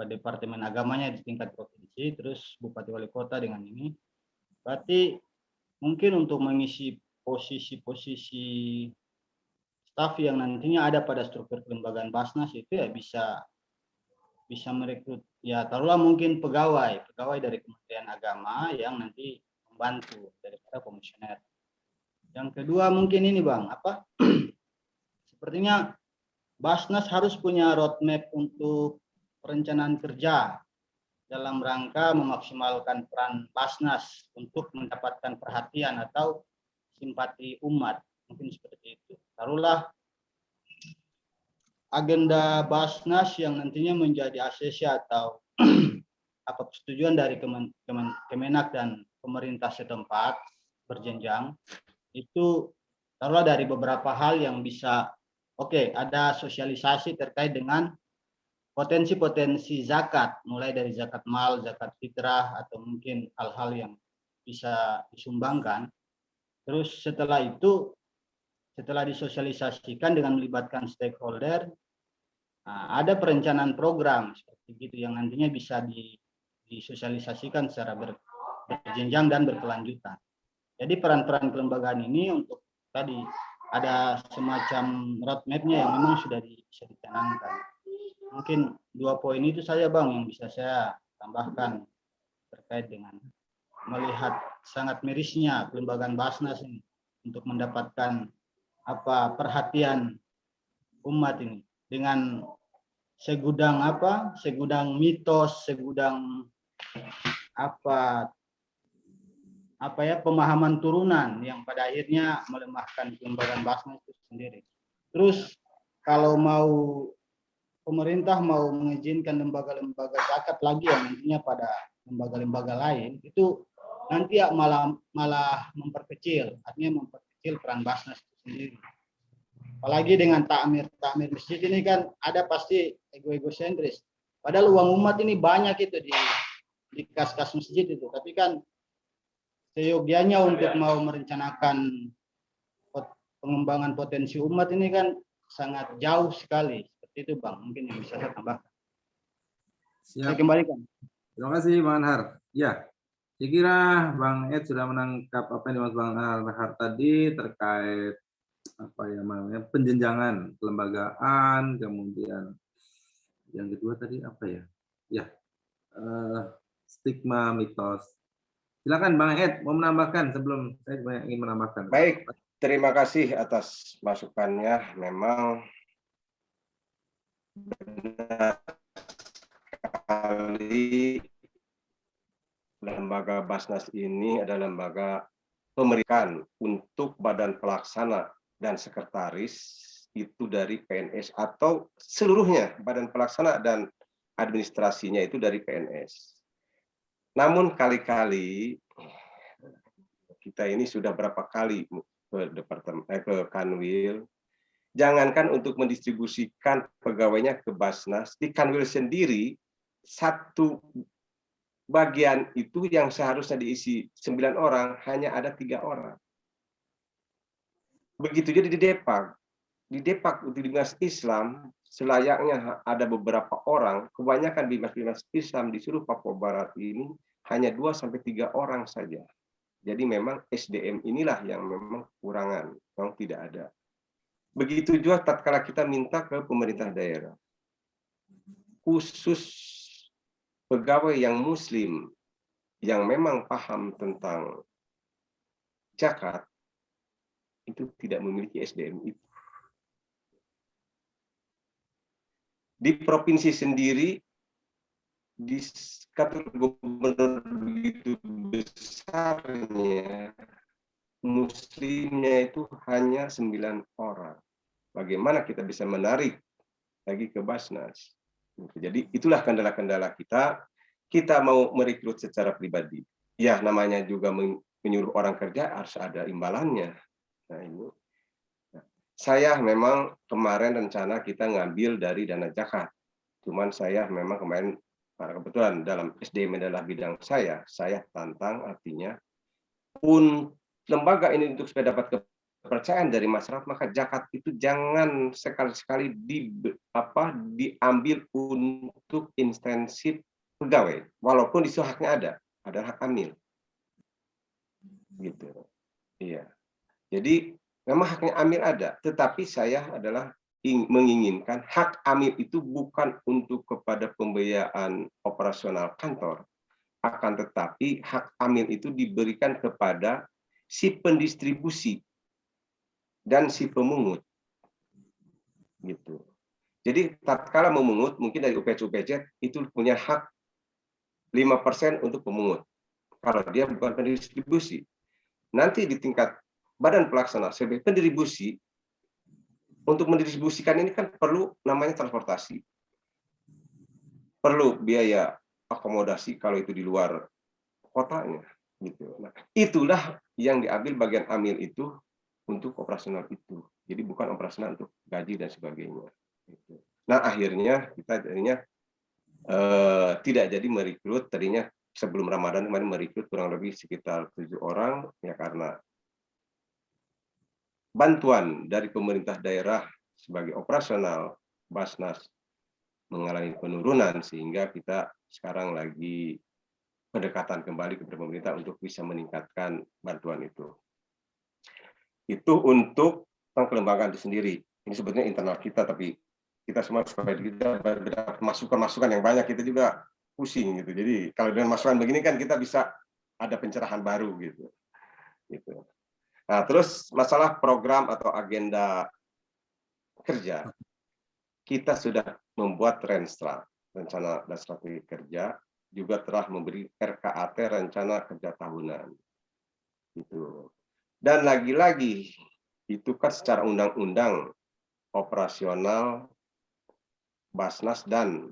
departemen agamanya di tingkat provinsi, terus bupati wali kota dengan ini. Berarti mungkin untuk mengisi posisi-posisi staf yang nantinya ada pada struktur kelembagaan Basnas itu ya bisa merekrut ya taruhlah mungkin pegawai dari Kementerian Agama yang nanti membantu daripada komisioner. Yang kedua mungkin ini Bang, sepertinya Basnas harus punya roadmap untuk perencanaan kerja dalam rangka memaksimalkan peran Basnas untuk mendapatkan perhatian atau simpati umat, mungkin seperti itu. Taruhlah agenda Basnas yang nantinya menjadi ACC atau persetujuan dari Kemenak dan pemerintah setempat berjenjang, itu taruhlah dari beberapa hal yang bisa, ada sosialisasi terkait dengan potensi-potensi zakat, mulai dari zakat mal, zakat fitrah, atau mungkin hal-hal yang bisa disumbangkan. Terus setelah itu, setelah disosialisasikan dengan melibatkan stakeholder, ada perencanaan program seperti itu yang nantinya bisa disosialisasikan secara berjenjang dan berkelanjutan. Jadi peran-peran kelembagaan ini untuk tadi ada semacam roadmap-nya yang memang sudah bisa dicanangkan. Mungkin 2 poin itu saja Bang yang bisa saya tambahkan terkait dengan melihat sangat mirisnya kelembagaan Basnas ini untuk mendapatkan perhatian umat ini dengan segudang mitos, segudang pemahaman turunan yang pada akhirnya melemahkan kelembagaan Basnas itu sendiri. Terus kalau pemerintah mau mengizinkan lembaga-lembaga zakat lagi yang nantinya pada lembaga-lembaga lain, itu nanti malah memperkecil, artinya memperkecil peran Basnas itu sendiri. Apalagi dengan takmir masjid ini kan ada pasti ego-egosentris. Padahal uang umat ini banyak itu di kas-kas masjid itu, tapi kan seyogianya untuk mau merencanakan pengembangan potensi umat ini kan sangat jauh sekali. Itu Bang, mungkin yang bisa saya tambahkan. Saya kembalikan. Terima kasih Bang Anhar. Ya, saya kira Bang Ed sudah menangkap apa yang dimaksud Bang Anhar tadi terkait penjenjangan kelembagaan, kemudian yang kedua tadi stigma, mitos. Silakan Bang Ed mau menambahkan sebelum saya ingin menambahkan. Baik, terima kasih atas masukannya. Memang benar sekali lembaga Basnas ini adalah lembaga pemerintahan untuk badan pelaksana dan sekretaris itu dari PNS atau seluruhnya badan pelaksana dan administrasinya itu dari PNS. Namun kali-kali kita ini sudah berapa kali ke Kanwil, jangankan untuk mendistribusikan pegawainya ke Basnas, di Kanwil sendiri satu bagian itu yang seharusnya diisi 9 orang hanya ada 3 orang. Begitu juga di Depak. Di Depak untuk Bimas Islam selayaknya ada beberapa orang, kebanyakan Bimas Islam di seluruh Papua Barat ini hanya 2 sampai 3 orang saja. Jadi memang SDM inilah yang memang kekurangan, memang tidak ada. Begitu juga tatkala kita minta ke pemerintah daerah, khusus pegawai yang muslim yang memang paham tentang zakat itu tidak memiliki SDM itu. Di provinsi sendiri di kantor gubernur begitu besarnya, muslimnya itu hanya 9 orang. Bagaimana kita bisa menarik lagi ke Basnas? Jadi itulah kendala-kendala kita. Kita mau merekrut secara pribadi. Ya, namanya juga menyuruh orang kerja harus ada imbalannya. Nah, ini. Saya memang kemarin rencana kita ngambil dari dana zakat. Cuman saya memang kemarin, karena kebetulan dalam SDM adalah bidang saya tantang artinya lembaga ini untuk supaya dapat kepercayaan dari masyarakat, maka zakat itu jangan sekali-sekali diambil untuk intensif pegawai, walaupun di situ haknya ada hak amil, gitu. Iya. Jadi memang haknya amil ada, tetapi saya adalah menginginkan hak amil itu bukan untuk kepada pembiayaan operasional kantor, akan tetapi hak amil itu diberikan kepada si pendistribusi dan si pemungut, gitu. Jadi tatkala memungut mungkin dari UPC itu punya hak 5% untuk pemungut kalau dia bukan pendistribusi. Nanti di tingkat badan pelaksana sebagai pendistribusi, untuk mendistribusikan ini kan perlu namanya transportasi, perlu biaya akomodasi kalau itu di luar kotanya, gitu. Nah, itulah yang diambil bagian amil itu untuk operasional itu. Jadi bukan operasional untuk gaji dan sebagainya. Gitu. Nah, akhirnya kita jadinya tidak jadi merekrut. Tadinya sebelum Ramadan kemarin merekrut kurang lebih sekitar 7 orang, ya karena bantuan dari pemerintah daerah sebagai operasional Basnas mengalami penurunan, sehingga kita sekarang lagi pendekatan kembali kepada pemerintah untuk bisa meningkatkan bantuan itu. Itu untuk kelembagaan itu sendiri. Ini sebetulnya internal kita, tapi kita semua supaya kita berdapat masukan-masukan yang banyak, kita juga pusing gitu. Jadi kalau dengan masukan begini kan kita bisa ada pencerahan baru gitu. Nah, terus masalah program atau agenda kerja, kita sudah membuat Renstra, rencana dan strategi kerja, juga telah memberi RKAT, rencana kerja tahunan. Gitu. Dan lagi-lagi itu kan secara undang-undang operasional Basnas dan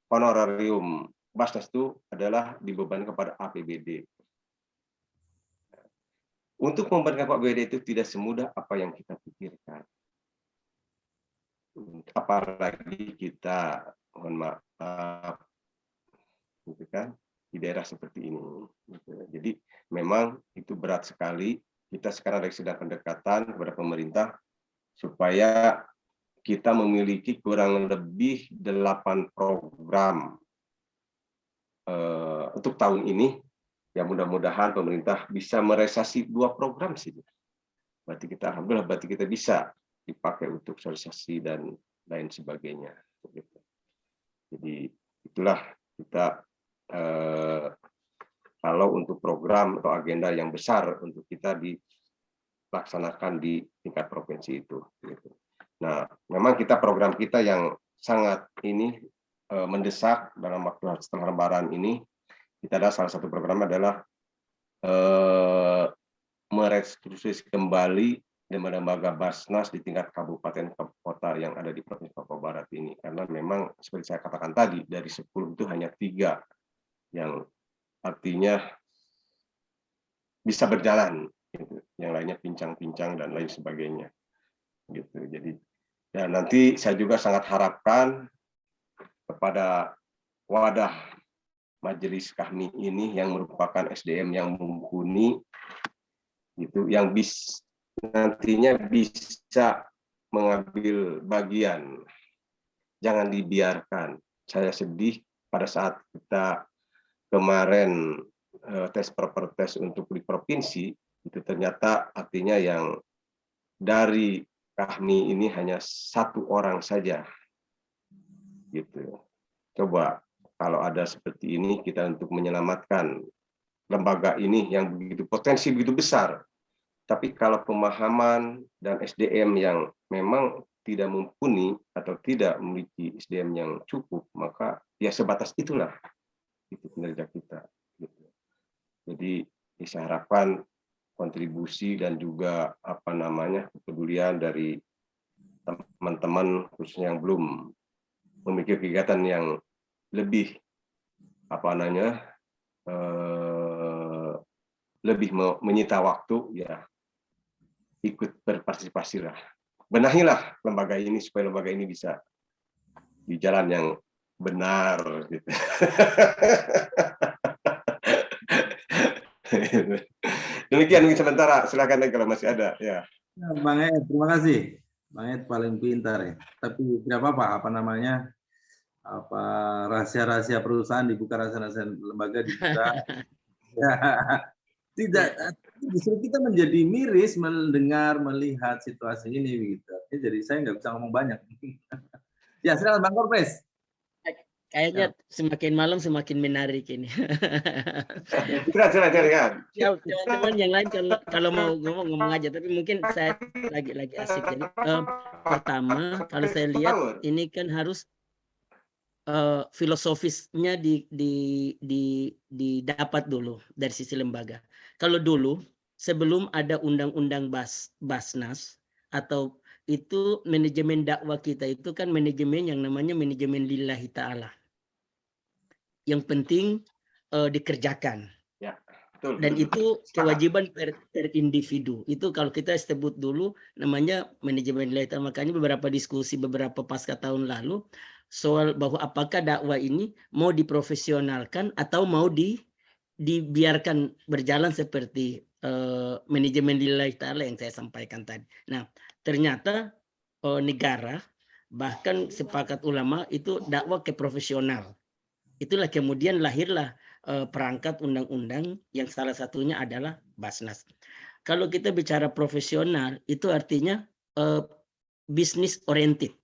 honorarium Basnas itu adalah dibebankan kepada APBD. Untuk membebankan APBD itu tidak semudah apa yang kita pikirkan. Apalagi kita, mohon maaf, gitu kan, di daerah seperti ini. Jadi memang itu berat sekali. Kita sekarang sedang pendekatan kepada pemerintah supaya kita memiliki kurang lebih 8 program untuk tahun ini. Ya mudah-mudahan pemerintah bisa merealisasi 2 program sih. Berarti kita alhamdulillah, berarti kita bisa dipakai untuk sosialisasi dan lain sebagainya. Jadi itulah kita kalau untuk program atau agenda yang besar untuk kita dilaksanakan di tingkat provinsi itu. Nah, memang kita program kita yang sangat ini mendesak dalam waktu setelah Lebaran ini, kita ada salah satu program adalah merestrukturisasi kembali lembaga Basnas di tingkat kabupaten kota yang ada di Provinsi Papua Barat ini, karena memang seperti saya katakan tadi, dari 10 itu hanya 3 yang artinya bisa berjalan, yang lainnya pincang-pincang dan lain sebagainya. Gitu. Jadi ya nanti saya juga sangat harapkan kepada wadah majelis kami ini yang merupakan SDM yang mumpuni, itu yang nantinya bisa mengambil bagian. Jangan dibiarkan. Saya sedih pada saat kita kemarin tes proper tes untuk di provinsi, itu ternyata artinya yang dari kami ini hanya 1 orang saja. Gitu. Coba kalau ada seperti ini, kita untuk menyelamatkan lembaga ini yang begitu potensi begitu besar. Tapi kalau pemahaman dan SDM yang memang tidak mumpuni atau tidak memiliki SDM yang cukup, maka ya sebatas itulah itu kinerja kita. Gitu. Jadi saya harapkan kontribusi dan juga kepedulian dari teman-teman khususnya yang belum memiliki kegiatan yang lebih lebih menyita waktu, ya ikut berpartisipasi lah. Benahilah lembaga ini supaya lembaga ini bisa di jalan yang benar. Gitu. Demikian sementara, silakan kalau masih ada. Ya. Bang Ed, terima kasih. Bang Ed paling pintar ya. Tapi tidak apa-apa, rahasia-rahasia perusahaan dibuka, rahasia-rahasia lembaga dibuka. Ya. Tidak, justru kita menjadi miris mendengar, melihat situasi ini begitu. Jadi saya nggak bisa ngomong banyak. Ya, silakan Bang Korpes. Kayaknya semakin malam semakin menarik ini. Silakan. Teman-teman yang lain kalau mau ngomong aja, tapi mungkin saya lagi asik. Jadi pertama, kalau saya lihat ini kan harus filosofisnya didapat dulu dari sisi lembaga. Kalau dulu sebelum ada undang-undang Basnas atau itu manajemen dakwah kita itu kan manajemen yang namanya manajemen lillahi ta'ala. Yang penting dikerjakan. Ya, betul. Dan itu kewajiban per individu. Itu kalau kita sebut dulu namanya manajemen lillahi ta'ala. Makanya beberapa diskusi beberapa pasca tahun lalu soal bahwa apakah dakwah ini mau diprofesionalkan atau mau dibiarkan berjalan seperti manajemen lillahi ta'ala yang saya sampaikan tadi. Nah, ternyata negara bahkan sepakat ulama itu dakwah ke profesional. Itulah kemudian lahirlah perangkat undang-undang yang salah satunya adalah Basnas. Kalau kita bicara profesional itu artinya business oriented.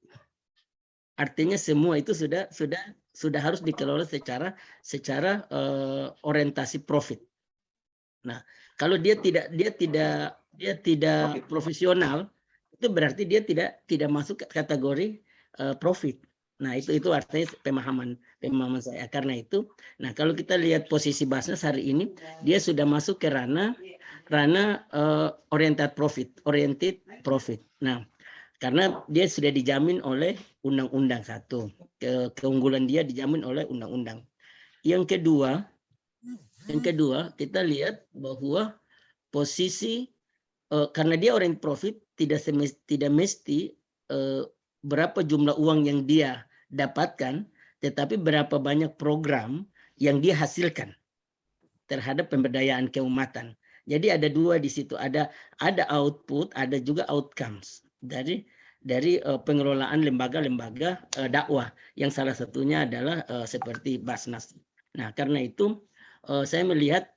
Artinya semua itu sudah harus dikelola secara orientasi profit. Nah, kalau dia tidak profesional, itu berarti dia tidak masuk kategori profit. Nah, itu artinya pemahaman saya. Karena itu, nah kalau kita lihat posisi Basnas hari ini, dia sudah masuk ke ranah oriented profit. Nah, karena dia sudah dijamin oleh undang-undang satu. Keunggulan dia dijamin oleh undang-undang. Yang kedua, kita lihat bahwa posisi karena dia oriented profit tidak mesti berapa jumlah uang yang dia dapatkan, tetapi berapa banyak program yang dia hasilkan terhadap pemberdayaan keumatan. Jadi ada 2 di situ, ada output, ada juga outcomes dari pengelolaan lembaga-lembaga dakwah yang salah satunya adalah seperti Basnas. Nah, karena itu saya melihat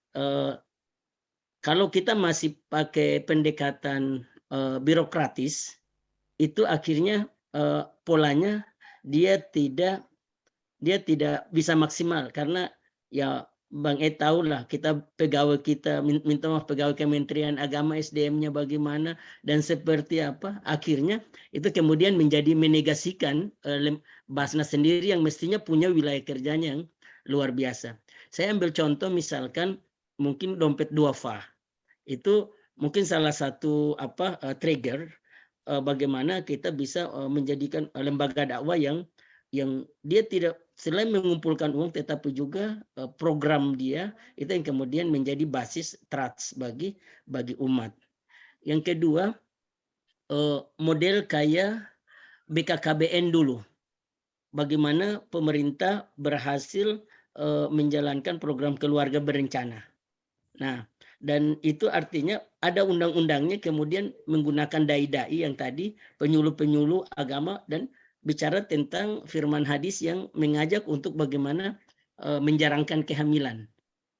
kalau kita masih pakai pendekatan birokratis, itu akhirnya polanya dia tidak bisa maksimal karena ya Bang Ed tahu lah kita minta maaf pegawai Kementerian Agama SDM-nya bagaimana dan seperti apa, akhirnya itu kemudian menjadi menegasikan Basnas sendiri yang mestinya punya wilayah kerjanya yang luar biasa. Saya ambil contoh misalkan mungkin dompet duafa itu mungkin salah satu trigger bagaimana kita bisa menjadikan lembaga dakwah yang dia tidak selain mengumpulkan uang tetapi juga program dia itu yang kemudian menjadi basis trust bagi umat. Yang kedua, model kayak BKKBN dulu. Bagaimana pemerintah berhasil menjalankan program keluarga berencana. Nah, dan itu artinya ada undang-undangnya, kemudian menggunakan dai-dai yang tadi, penyuluh-penyuluh agama, dan bicara tentang firman hadis yang mengajak untuk bagaimana menjarangkan kehamilan.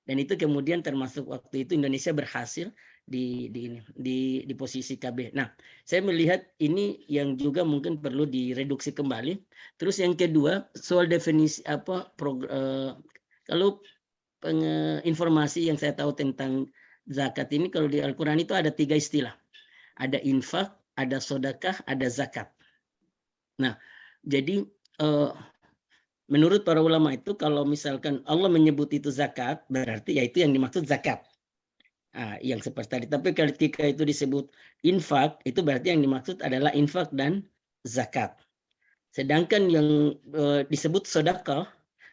Dan itu kemudian termasuk waktu itu Indonesia berhasil di posisi KB. Nah, saya melihat ini yang juga mungkin perlu direduksi kembali. Terus yang kedua, soal definisi kalau informasi yang saya tahu tentang zakat ini, kalau di Al-Quran itu ada 3 istilah. Ada infak, ada sedekah, ada zakat. Nah, jadi menurut para ulama itu, kalau misalkan Allah menyebut itu zakat, berarti ya itu yang dimaksud zakat. Nah, yang seperti tadi. Tapi ketika itu disebut infak, itu berarti yang dimaksud adalah infak dan zakat. Sedangkan yang disebut sedekah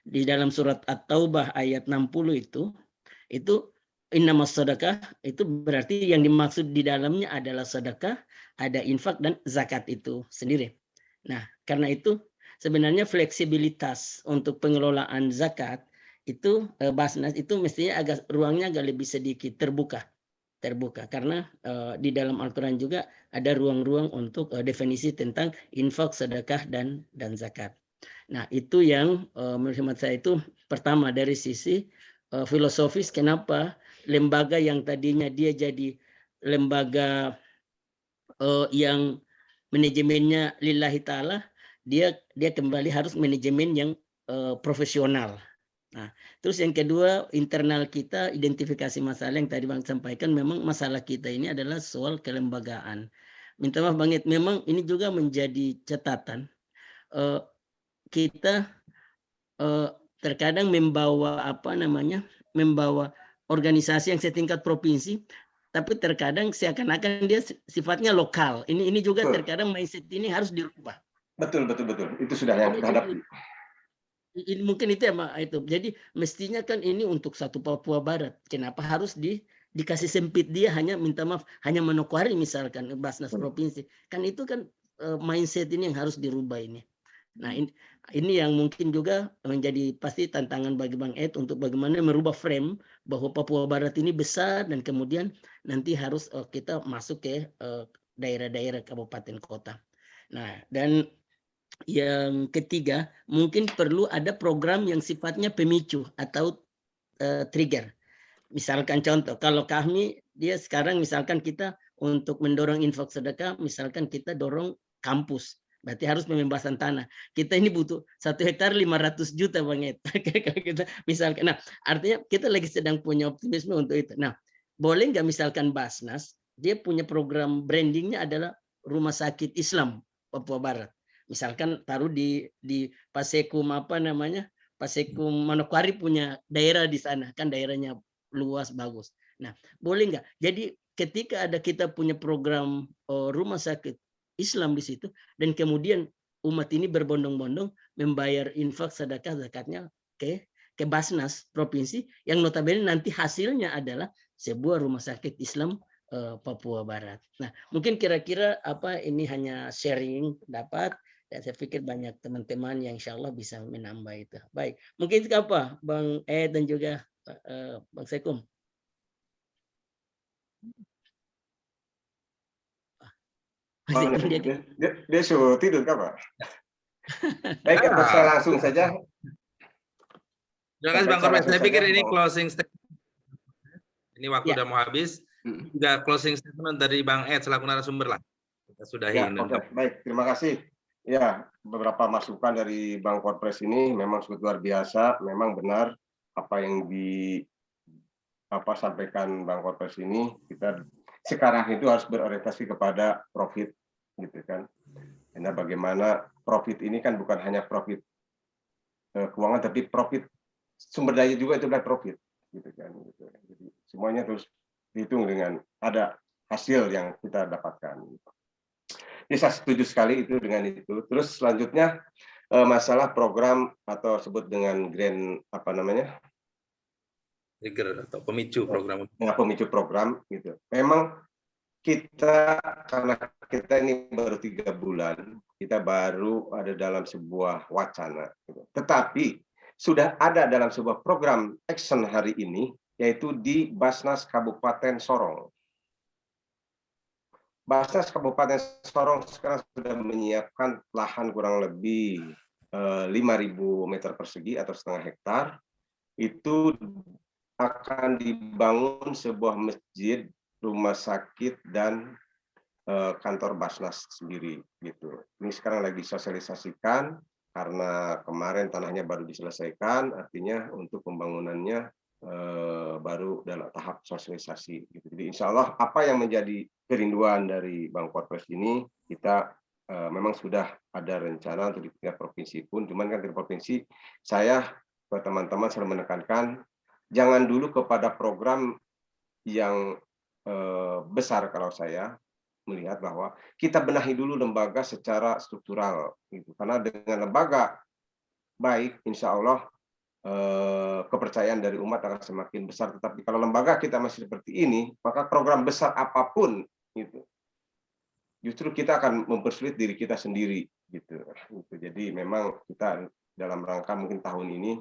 di dalam surat At-Taubah ayat 60 itu innamas sedekah, itu berarti yang dimaksud di dalamnya adalah sedekah, ada infak dan zakat itu sendiri. Nah, karena itu sebenarnya fleksibilitas untuk pengelolaan zakat itu Basnas itu mestinya ruangnya agak lebih sedikit terbuka karena di dalam Al-Quran juga ada ruang-ruang untuk definisi tentang infak, sedekah dan zakat. Nah, itu yang menurut saya itu pertama dari sisi filosofis, kenapa lembaga yang tadinya dia jadi lembaga yang manajemennya lillahi ta'ala, dia kembali harus manajemen yang profesional. Nah, terus yang kedua, internal kita identifikasi masalah yang tadi Bang sampaikan, memang masalah kita ini adalah soal kelembagaan. Minta maaf Bang Ed, memang ini juga menjadi catatan. Kita terkadang membawa membawa organisasi yang setingkat provinsi, tapi terkadang seakan-akan dia sifatnya lokal. Ini juga terkadang mindset ini harus dirubah. Betul. Itu sudah yang kita hadapi. Ini mungkin itu ya itu. Jadi mestinya kan ini untuk satu Papua Barat. Kenapa harus dikasih sempit, dia hanya minta maaf hanya Manokwari misalkan Basnas provinsi. Kan itu kan mindset ini yang harus dirubah ini. Nah, ini yang mungkin juga menjadi pasti tantangan bagi Bang Ed untuk bagaimana merubah frame bahwa Papua Barat ini besar dan kemudian nanti harus kita masuk ke daerah-daerah kabupaten kota. Nah, dan yang ketiga, mungkin perlu ada program yang sifatnya pemicu atau trigger. Misalkan contoh, kalau kami, dia sekarang misalkan kita untuk mendorong infak sedekah, misalkan kita dorong kampus, berarti harus pembebasan tanah. Kita ini butuh 1 hektar 500 juta Bang Ed. Kita misalkan, nah artinya kita lagi sedang punya optimisme untuk itu. Nah, boleh nggak misalkan Basnas, dia punya program brandingnya adalah Rumah Sakit Islam Papua Barat. Misalkan taruh di Pasekum Pasekum Manokwari punya daerah di sana, kan daerahnya luas bagus. Nah, boleh nggak? Jadi ketika ada kita punya program rumah sakit Islam di situ, dan kemudian umat ini berbondong-bondong membayar infak sedekah zakatnya ke Basnas provinsi, yang notabene nanti hasilnya adalah sebuah rumah sakit Islam Papua Barat. Nah, mungkin kira-kira ini hanya sharing pendapat. Dan saya pikir banyak teman-teman yang insya Allah bisa menambah itu. Baik, mungkin apa Bang Ed dan juga Bang Sekum? Dia suruh tidur Pak. Baik, saya langsung saja. Terima kasih Bang Korbes. Saya pikir ini closing statement. Ini waktu udah mau habis. Juga closing statement dari Bang Ed selaku narasumber lah. Kita sudahi. Baik, terima kasih. Ya, beberapa masukan dari Bang Korbes ini memang sangat luar biasa. Memang benar apa yang sampaikan Bang Korbes ini. Kita sekarang itu harus berorientasi kepada profit, gitu kan. Karena bagaimana profit ini kan bukan hanya profit keuangan, tapi profit sumber daya juga itu adalah profit, gitu kan. Jadi semuanya terus dihitung dengan ada hasil yang kita dapatkan. Jadi saya setuju sekali itu dengan itu. Terus selanjutnya masalah program atau sebut dengan grand trigger atau pemicu program. Pemicu program gitu. Memang kita, karena kita ini baru 3 bulan, kita baru ada dalam sebuah wacana. Tetapi sudah ada dalam sebuah program action hari ini, yaitu di Basnas Kabupaten Sorong. Basnas Kabupaten Sorong sekarang sudah menyiapkan lahan kurang lebih 5.000 meter persegi atau setengah hektar. Itu akan dibangun sebuah masjid, rumah sakit, dan kantor Basnas sendiri gitu. Ini sekarang lagi sosialisasikan karena kemarin tanahnya baru diselesaikan, artinya untuk pembangunannya baru dalam tahap sosialisasi gitu. Jadi insya Allah apa yang menjadi kerinduan dari Bang Korpres ini, kita memang sudah ada rencana untuk di tingkat provinsi pun, cuman kan di provinsi saya ke teman-teman selalu menekankan jangan dulu kepada program yang besar. Kalau saya melihat bahwa kita benahi dulu lembaga secara struktural gitu, karena dengan lembaga baik insya Allah kepercayaan dari umat akan semakin besar. Tetapi kalau lembaga kita masih seperti ini, maka program besar apapun gitu justru kita akan mempersulit diri kita sendiri gitu. Jadi memang kita dalam rangka mungkin tahun ini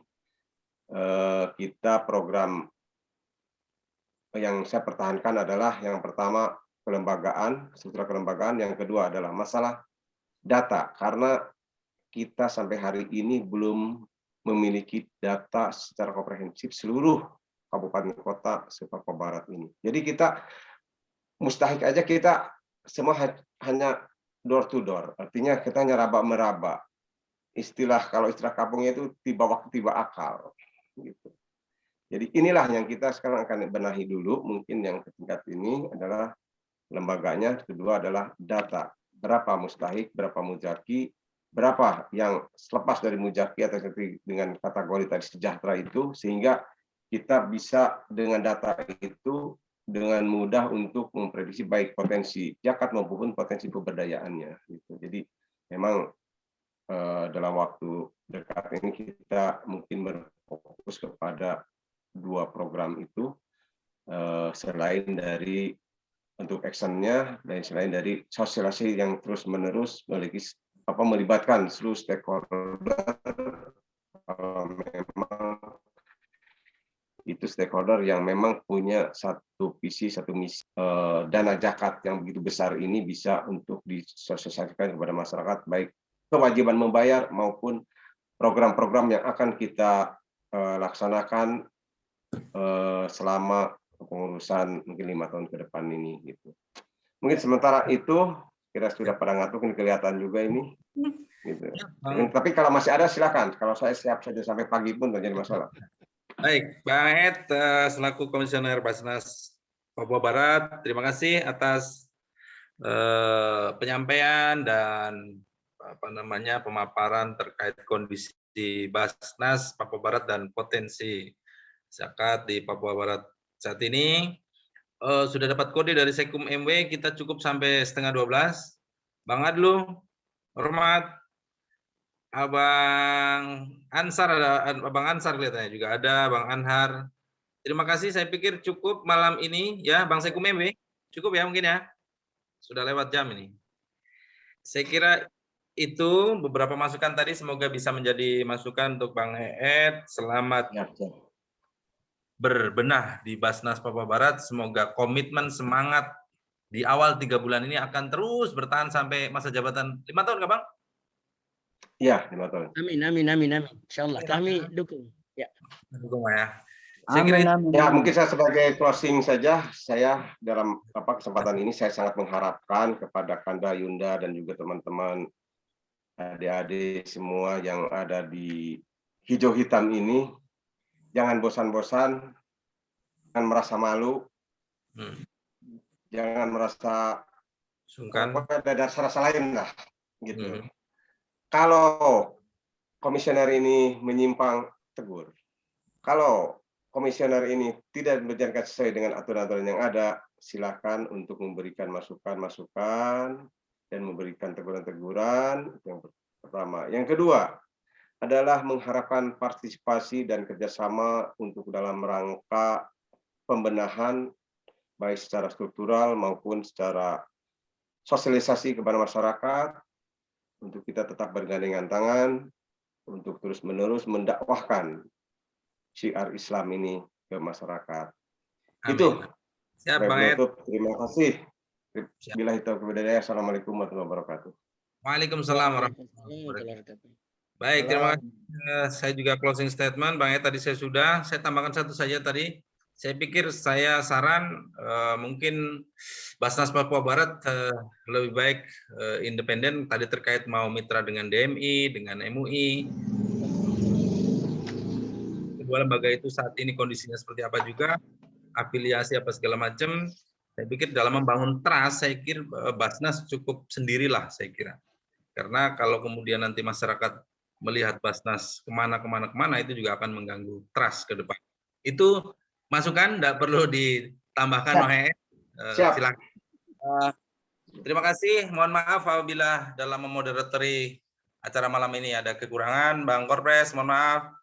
kita program yang saya pertahankan adalah yang pertama kelembagaan, struktur kelembagaan, yang kedua adalah masalah data, karena kita sampai hari ini belum memiliki data secara komprehensif seluruh kabupaten kota se-Papua Barat ini. Jadi kita mustahik aja kita semua hanya door to door, artinya kita hanya raba-meraba. Kalau istilah kampungnya itu tiba waktu tiba akal gitu. Jadi inilah yang kita sekarang akan benahi dulu. Mungkin yang tingkat ini adalah lembaganya, kedua adalah data. Berapa mustahik, berapa mujaki, berapa yang selepas dari mujaki atau dengan kategori tadi sejahtera itu, sehingga kita bisa dengan data itu dengan mudah untuk memprediksi baik potensi zakat maupun potensi pemberdayaannya. Gitu. Jadi memang dalam waktu dekat ini kita mungkin berfokus kepada 2 program itu, selain dari untuk actionnya dan selain dari sosialisasi yang terus-menerus melibatkan seluruh stakeholder. Memang itu stakeholder yang memang punya satu visi, satu misi, dana zakat yang begitu besar ini bisa untuk disosialisasikan kepada masyarakat, baik kewajiban membayar maupun program-program yang akan kita laksanakan selama pengurusan mungkin 5 tahun ke depan ini gitu. Mungkin sementara itu kira sudah pada ngantuk, ini kelihatan juga ini gitu. Tapi kalau masih ada silakan, kalau saya siap saja sampai pagi pun tidak jadi masalah. Baik, Bang Ed selaku Komisioner Basnas Papua Barat, terima kasih atas penyampaian dan pemaparan terkait kondisi Basnas Papua Barat dan potensi zakat di Papua Barat saat ini. Sudah dapat kode dari Sekum MW, kita cukup sampai 11:30. Bang Adlu, hormat. Abang Ansar, ada Abang Ansar kelihatannya juga ada, Bang Anhar. Terima kasih, saya pikir cukup malam ini ya, Bang Sekum MW. Cukup ya mungkin ya. Sudah lewat jam ini. Saya kira itu beberapa masukan tadi, semoga bisa menjadi masukan untuk Bang Ed. Selamat berbenah di Basnas Papua Barat. Semoga komitmen semangat di awal 3 bulan ini akan terus bertahan sampai masa jabatan 5 tahun, nggak Bang? Iya, 5 tahun. Amin. Insyaallah kami dukung. Ya. Dukung ya. Amin. Ya, mungkin saya sebagai closing saja, saya dalam kesempatan ini saya sangat mengharapkan kepada Kanda Yunda dan juga teman-teman adik-adik semua yang ada di hijau hitam ini, jangan bosan-bosan, jangan merasa malu, jangan merasa sungkan, ada rasa lain lah, gitu. Kalau komisioner ini menyimpang, tegur. Kalau komisioner ini tidak berjalan sesuai dengan aturan-aturan yang ada, silakan untuk memberikan masukan-masukan dan memberikan teguran-teguran. Yang pertama. Yang kedua adalah mengharapkan partisipasi dan kerjasama untuk dalam rangka pembenahan baik secara struktural maupun secara sosialisasi kepada masyarakat, untuk kita tetap bergandengan tangan, untuk terus-menerus mendakwahkan syiar Islam ini ke masyarakat. Amin. Itu. Siap, Baik, Bang Ed. penutup. Terima kasih. Siap. Billahi taufiq wal hidayah. Assalamualaikum warahmatullahi wabarakatuh. Waalaikumsalam warahmatullahi wabarakatuh. Baik, terima kasih. Saya juga closing statement, Bang Ed tadi saya sudah. Saya tambahkan satu saja tadi. Saya pikir saya saran mungkin Basnas Papua Barat lebih baik independen tadi terkait mau mitra dengan DMI, dengan MUI. Kedua lembaga itu saat ini kondisinya seperti apa juga, afiliasi apa segala macam. Saya pikir dalam membangun trust, saya kira Basnas cukup sendirilah saya kira. Karena kalau kemudian nanti masyarakat melihat Basnas kemana itu juga akan mengganggu trust ke depan. Itu masukan, tidak perlu ditambahkan. Silakan. Terima kasih. Mohon maaf apabila dalam memoderatori acara malam ini ada kekurangan. Bang Korpres, mohon maaf.